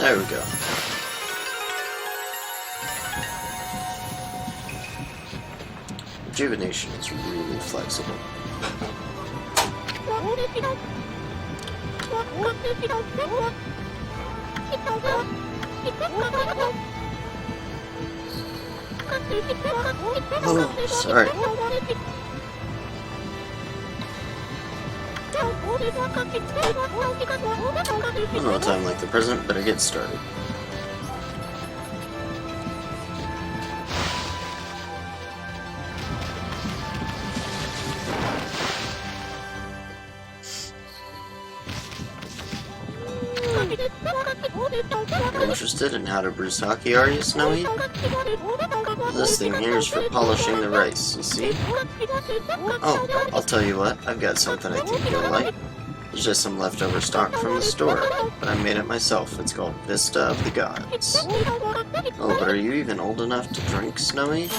There we go. Rejuvenation is really flexible. Oh, sorry. No time like the present, better get started. Interested in how to brew sake, are you, Snowy? This thing here is for polishing the rice, you see? Oh, I'll tell you what, I've got something I think you'll like. There's just some leftover stock from the store, but I made it myself. It's called Vista of the Gods. Oh, but are you even old enough to drink, Snowy?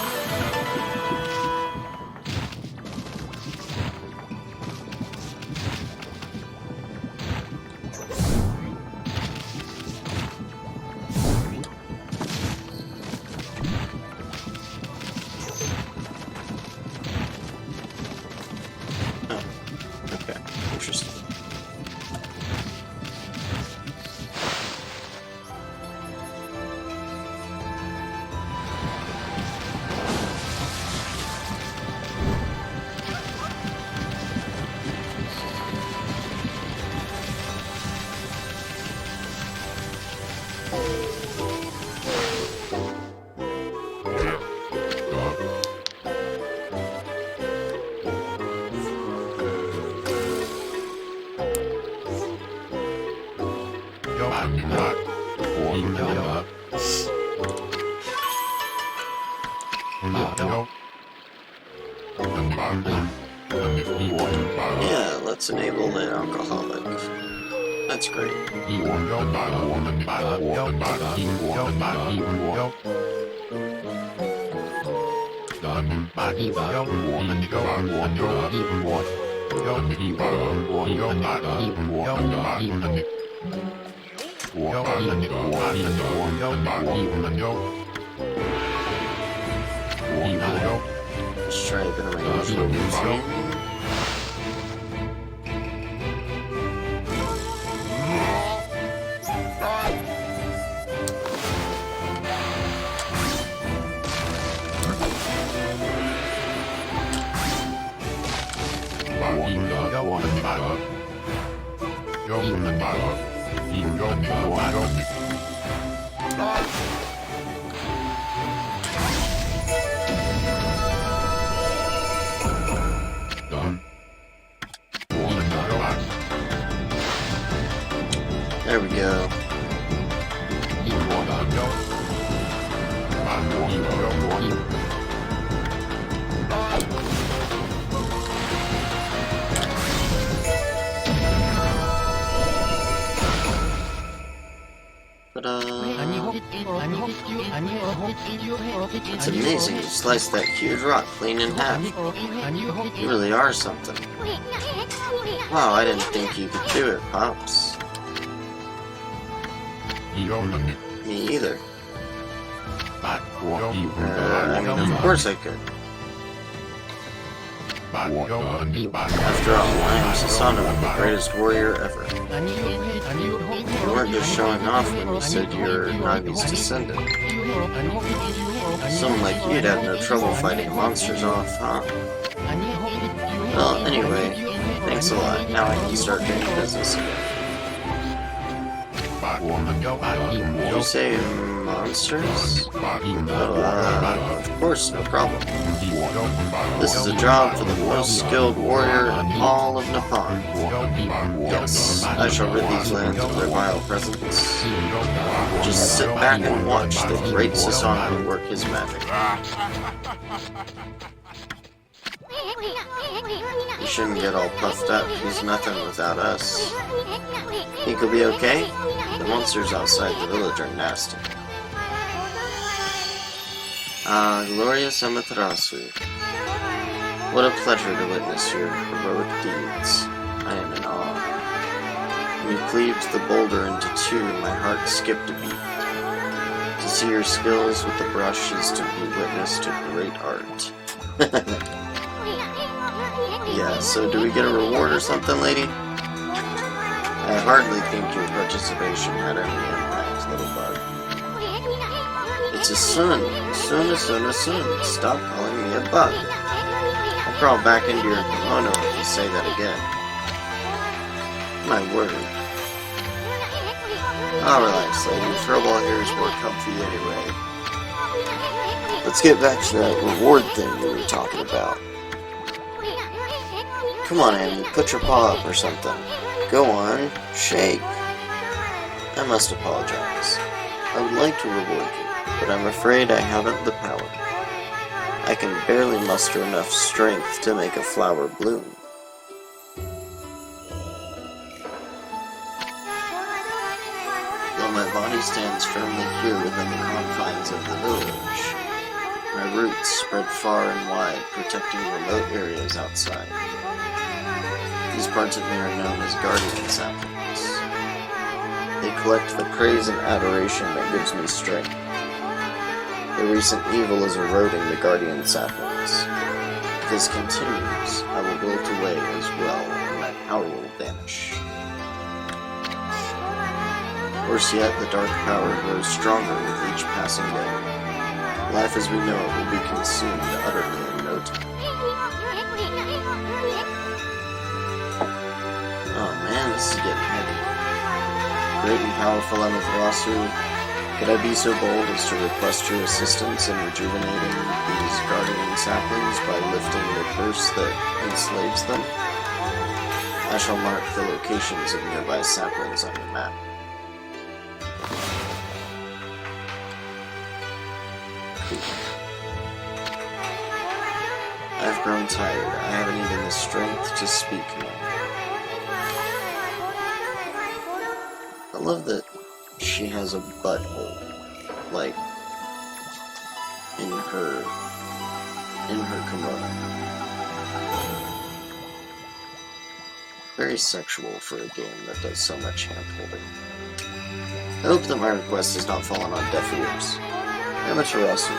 Interesting. Yeah, let's enable the alcoholic. That's great. Let's try a bit of my usual routine. There we go. It's amazing you sliced that huge rock clean in half. You really are something. Wow, I didn't think you could do it, Pops. Me either. I mean, of course I could. After all, I am Susanoo, the greatest warrior ever. You weren't just showing off when you said you're Nagi's descendant. Someone like you'd have no trouble fighting monsters off, huh? Well, anyway, thanks a lot. Now I can start doing business again. Did you say monsters? Oh, of course, no problem. This is a job for the most skilled warrior in all of Nippon. Yes, I shall rid these lands of their vile presence. Just sit back and watch the great Susanoo work his magic. You shouldn't get all puffed up. He's nothing without us. Think he'll be okay? The monsters outside the village are nasty. Ah, glorious Amaterasu. What a pleasure to witness your heroic deeds. I am in awe. When you cleaved the boulder into two, my heart skipped a beat. To see your skills with the brush is to be witness to great art. Yeah, so do we get a reward or something, lady? I hardly think your participation had any impact, little bug. It's a sun. Sun. Stop calling me a bug. I'll crawl back into your kimono if you say that again. My word. Oh, relax, lady. Furball here is more comfy anyway. Let's get back to that reward thing we were talking about. Come on, Amy. Put your paw up or something. Go on. Shake. I must apologize. I would like to reward you, but I'm afraid I haven't the power. I can barely muster enough strength to make a flower bloom. Though my body stands firmly here within the confines of the village, my roots spread far and wide, protecting remote areas outside. These parts of me are known as guardian saplings. They collect the praise and adoration that gives me strength. The recent evil is eroding the guardian saplings. If this continues, I will wilt away as well, and my power will vanish. Worse yet, the dark power grows stronger with each passing day. Life as we know it will be consumed utterly in no time. Oh man, this is getting heavy. Great and powerful Amaterasu, could I be so bold as to request your assistance in rejuvenating these guardian saplings by lifting the curse that enslaves them? I shall mark the locations of nearby saplings on the map. I've grown tired. I haven't even the strength to speak now. I love that she has a butthole, like, in her kimono. Very sexual for a game that does so much hand-holding. I hope that my request has not fallen on deaf ears. Amaterasu,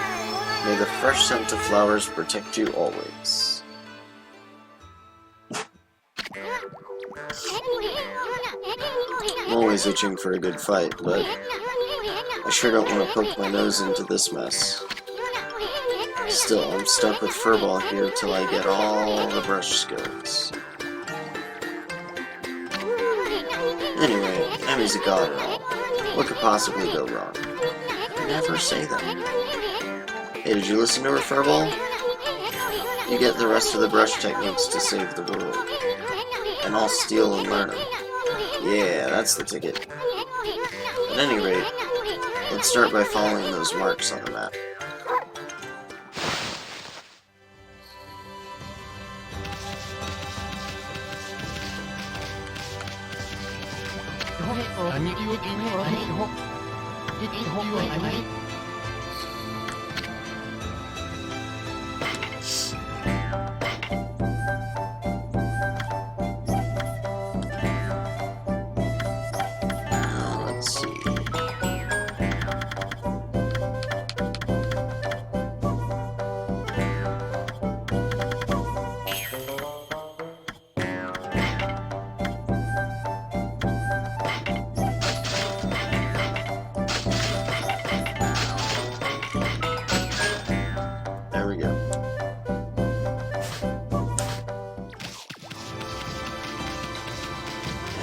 may the fresh scent of flowers protect you always. I'm always itching for a good fight, but I sure don't want to poke my nose into this mess. Still, I'm stuck with Furball here till I get all the brush skills. Anyway, Amy's a god and all. What could possibly go wrong? Never say that. Hey, did you listen to her, Furball? You get the rest of the brush techniques to save the world. And I'll steal and learn them. Yeah, that's the ticket. At any rate, let's start by following those marks on the map. Let's see. There we go.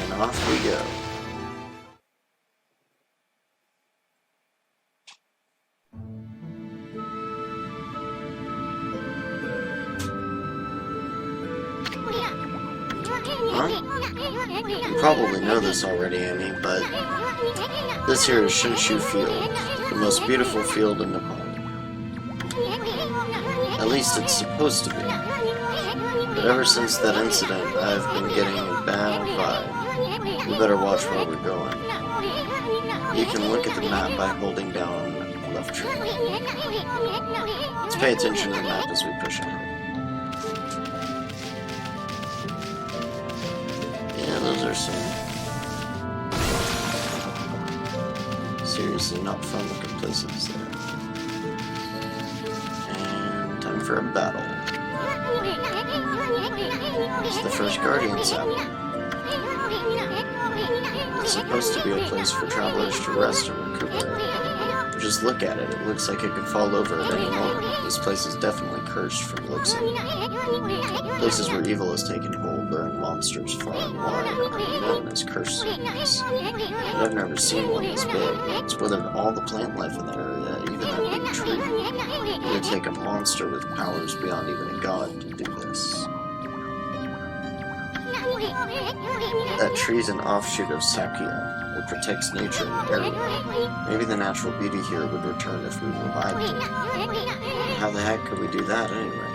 And off we go. Huh? You probably know this already, Amy, but this here is Shinshu Field, the most beautiful field in Nepal. At least it's supposed to be. But ever since that incident, I've been getting a bad vibe. We better watch where we're going. You can look at the map by holding down left trigger. Let's pay attention to the map as we push ahead. Yeah, those are some Seriously not fun looking places there. And time for a battle. It's the first Guardian Sabbath. It's supposed to be a place for travelers to rest and recuperate. Just look at it, it looks like it could fall over at any moment. This place is definitely cursed from the looks of it. Places where evil has taken hold and monsters far and wide are known as cursed cities. And I've never seen one this big. It's withered all the plant life in the area, even that big tree. It would take a monster with powers beyond even a god to do this. That tree's an offshoot of Sakya. It protects nature in the area. Maybe the natural beauty here would return if we revived it. How the heck could we do that anyway?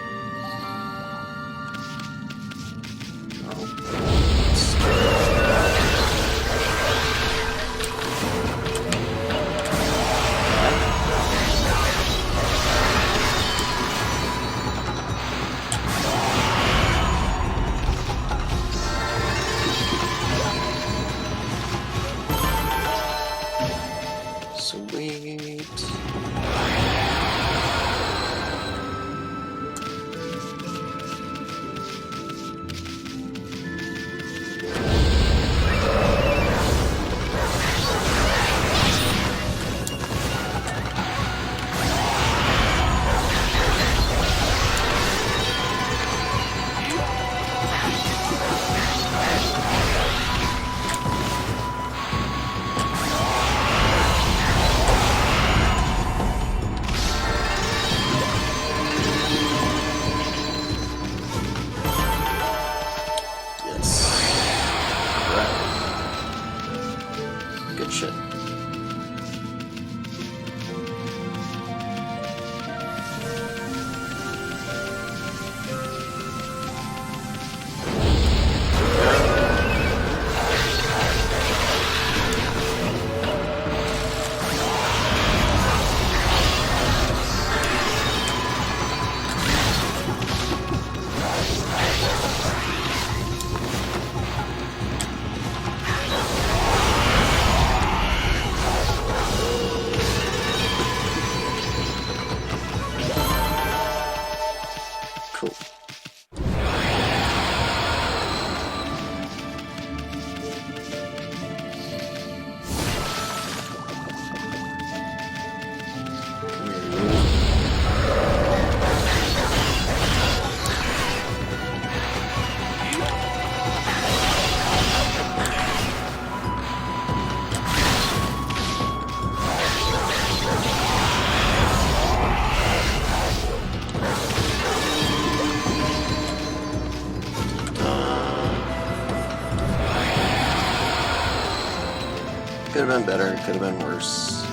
Could have been better, could have been worse.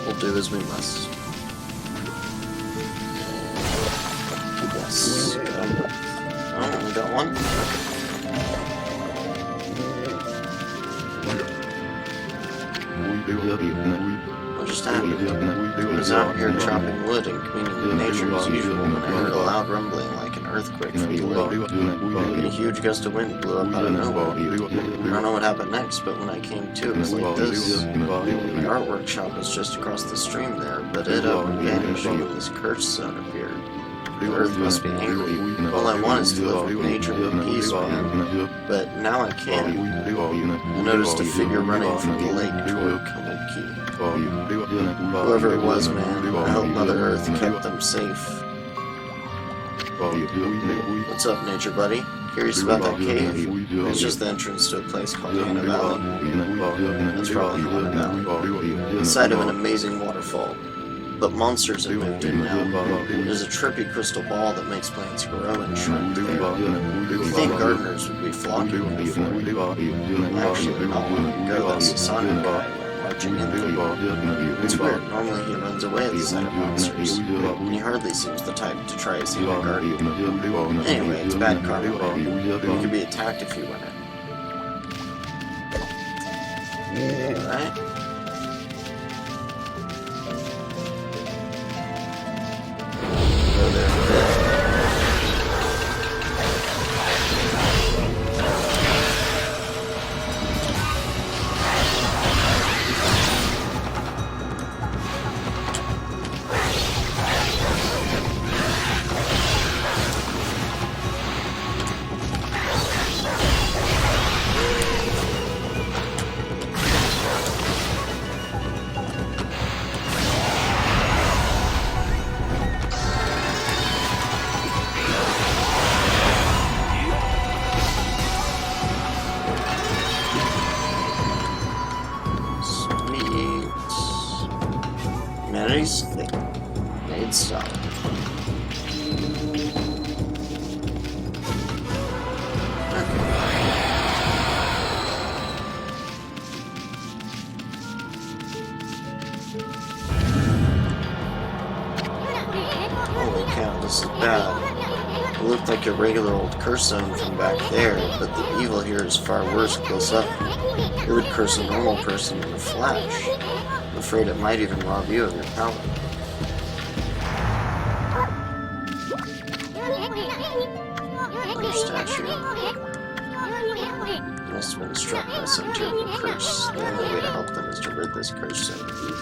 We'll do as we must. Yes. Oh, we got one? What just happened? I was out here chopping wood and communing with nature as usual when I heard a loud rumbling like an earthquake from the lake. And a huge gust of wind blew up out of nowhere. I don't know what happened next, but when I came to, it was like this. The art workshop was just across the stream there, but it vanished when this cursed zone appeared. The earth must be angry. All I want is to live with nature in peace, man. But now I can't. I noticed a figure running from the lake toward Kamuki. Whoever it was, man, I hope Mother Earth kept them safe. What's up, nature buddy? Curious about that cave? It's just the entrance to a place called Hana Valley. That's probably Hana Valley. The site of an amazing waterfall. But monsters have moved in now. There's a trippy crystal ball that makes plants grow and shrink there. You'd think gardeners would be flocking me for it. Actually, not long ago, that Zander guy went marching in there. It's weird. Normally he runs away at the sight of monsters, and he hardly seems the type to try his hand at gardening. Anyway, it's bad karma, man. You could be attacked if you went in. Alright? humanity's made stop. Holy cow, this is bad. It looked like a regular old curse zone from back there, but the evil here is far worse close up. It would curse a normal person in a flash. I'm afraid it might even rob you of your power. Another statue. They must have been struck by some terrible curse. The only way to help them is to rid this curse zone of you.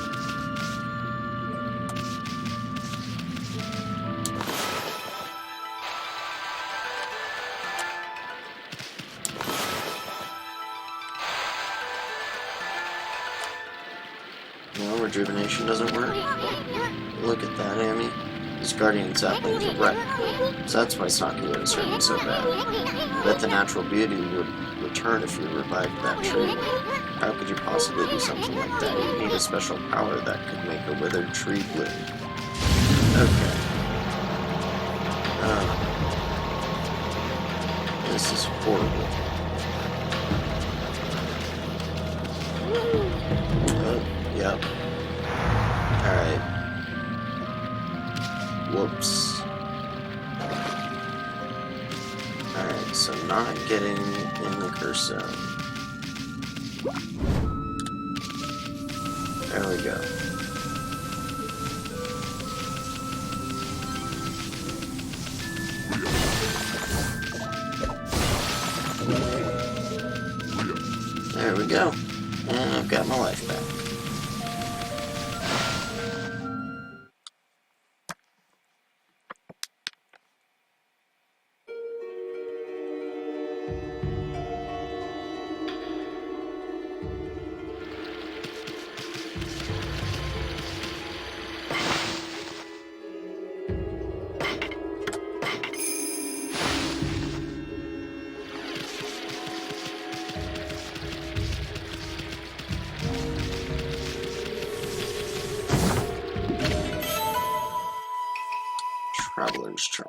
No, rejuvenation doesn't work. Look at that, Amy. These guardian saplings are wrecked. So that's why Saki wouldn't serve me so bad. I bet the natural beauty would return if you revived that tree. How could you possibly do something like that? You need a special power that could make a withered tree bloom. Okay. This is horrible. Yep. Alright. Whoops. Alright, so not getting in the curse zone. There we go. There we go. And I've got my life back. Traveler's Charm.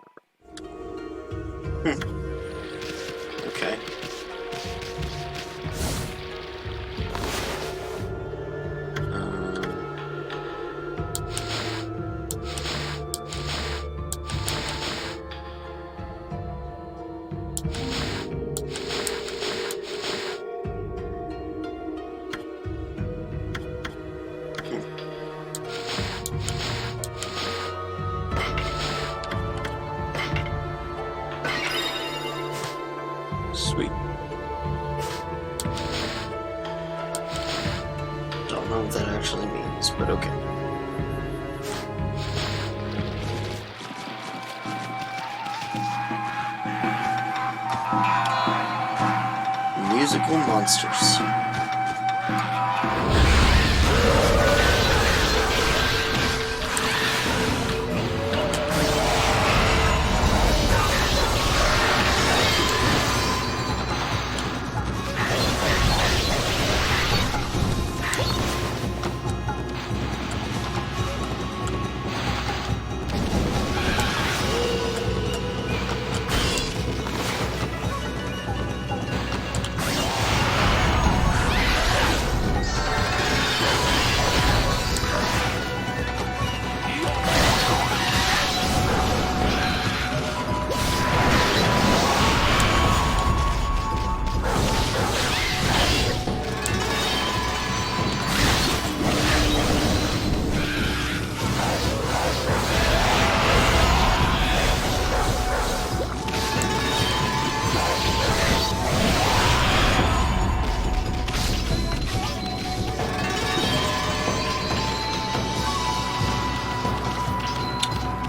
Okay. Sweet. Don't know what that actually means, but okay. Musical monsters.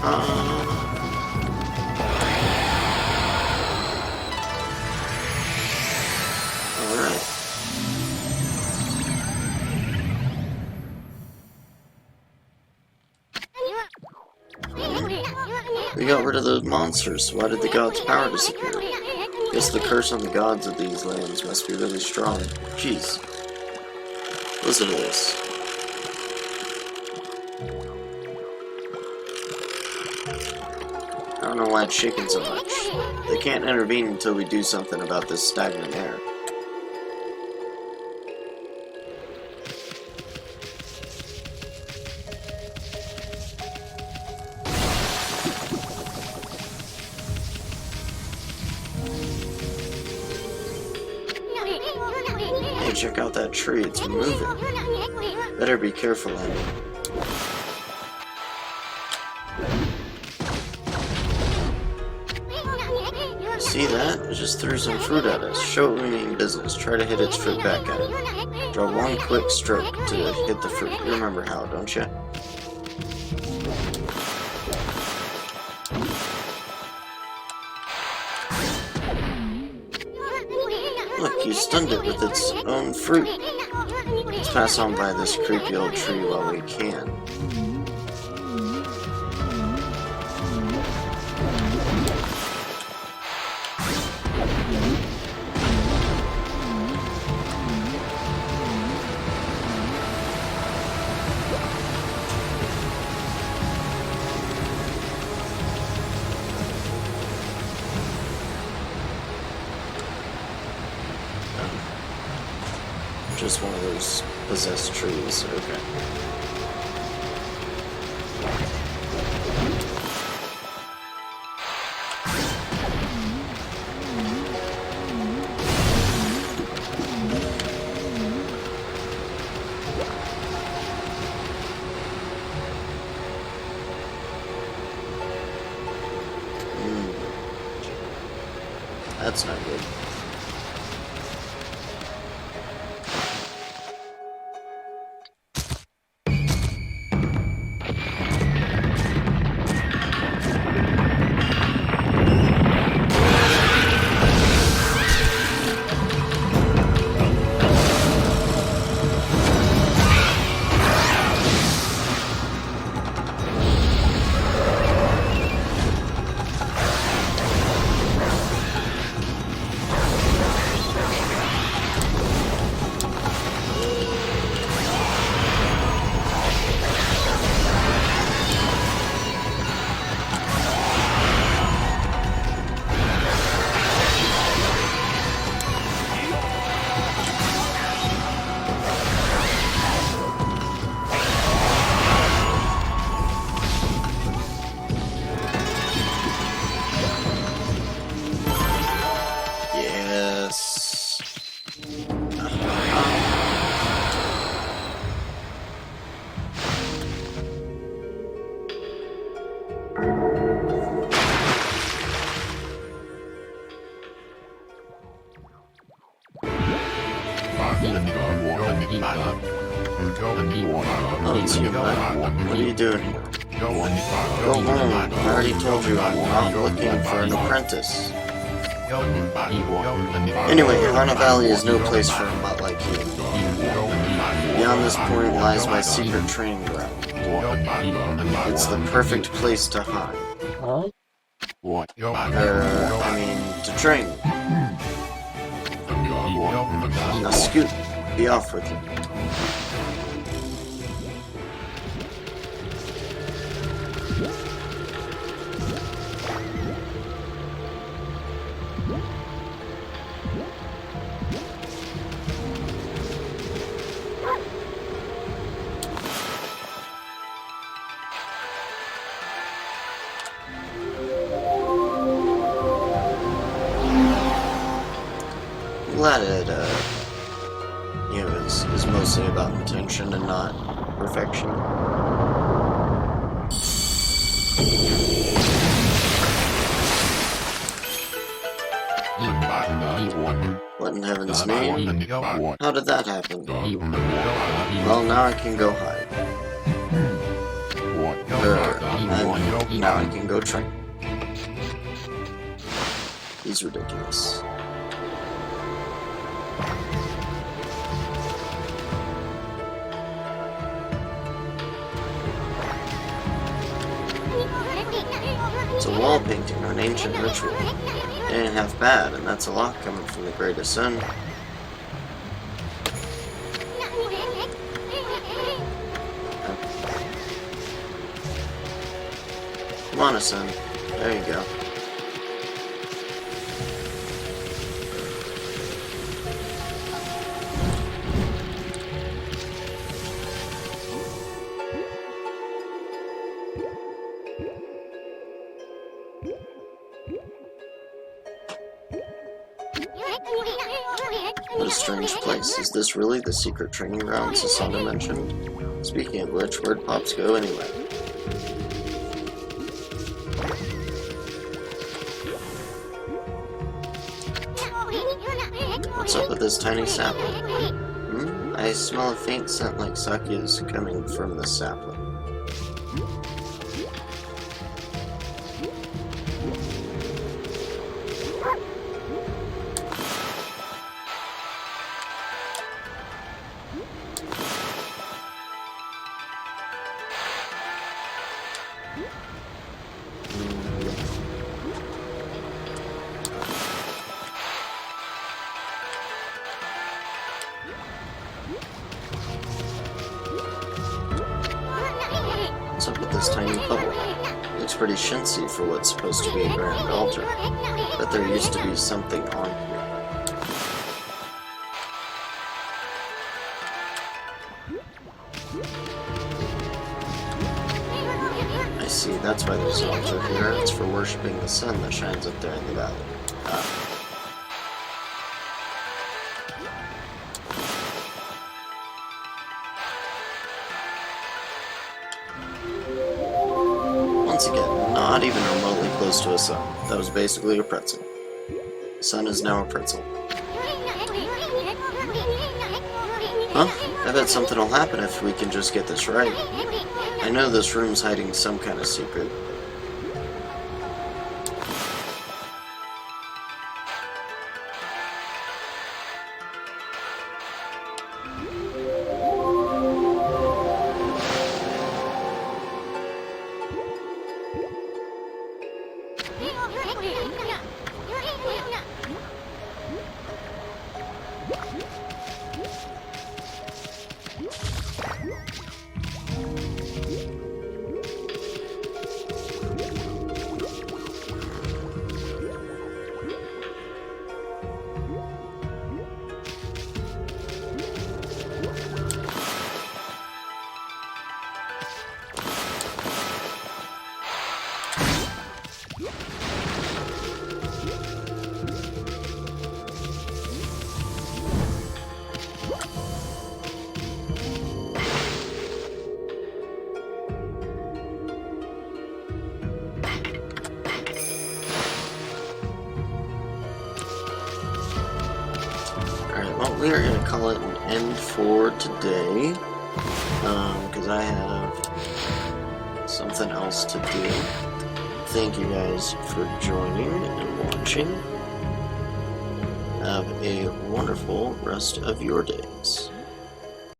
Alright. We got rid of the monsters. Why did the gods' power disappear? Guess the curse on the gods of these lands must be really strong. Jeez. Listen to this. don't know why it's shaking so much. They can't intervene until we do something about this stagnant air. Hey, check out that tree, it's moving. Better be careful, Andy. See that? It just threw some fruit at us. Show it we mean business. Try to hit its fruit back at it. Draw one quick stroke to hit the fruit. You remember how, don't you? Look, you stunned it with its own fruit. Let's pass on by this creepy old tree while we can. Just one of those possessed trees, okay. That's not good. Oh, it's you, bud. What are you doing here? Go home. I already told you I'm not looking for an apprentice. Anyway, Hana Valley is no place for a mutt like you. Beyond this point lies my secret training ground. It's the perfect place to hide. To train. Now scoot, be off with you. Glad it, is mostly about intention and not perfection. What in heaven's name? How did that happen? Well, now I can go hide. Now I can go train. He's ridiculous. It's a wall painting or an ancient ritual. It ain't half bad, and that's a lot coming from the greatest son. Come on, son. There you go. What a strange place. Is this really the secret training grounds Zander mentioned? Speaking of which, where'd Pops go anyway? What's up with this tiny sapling? I smell a faint scent like sake is coming from the sapling. What's up with this tiny bubble? Looks pretty chintzy for what's supposed to be a grand altar. But there used to be something on here. I see, that's why there's an altar here. It's for worshipping the sun that shines up there in the valley. Once again, not even remotely close to a sun. That was basically a pretzel. The sun is now a pretzel. Huh? I bet something will happen if we can just get this right. I know this room's hiding some kind of secret. Well, we are going to call it an end for today, because I have something else to do. Thank you guys for joining and watching. Have a wonderful rest of your days.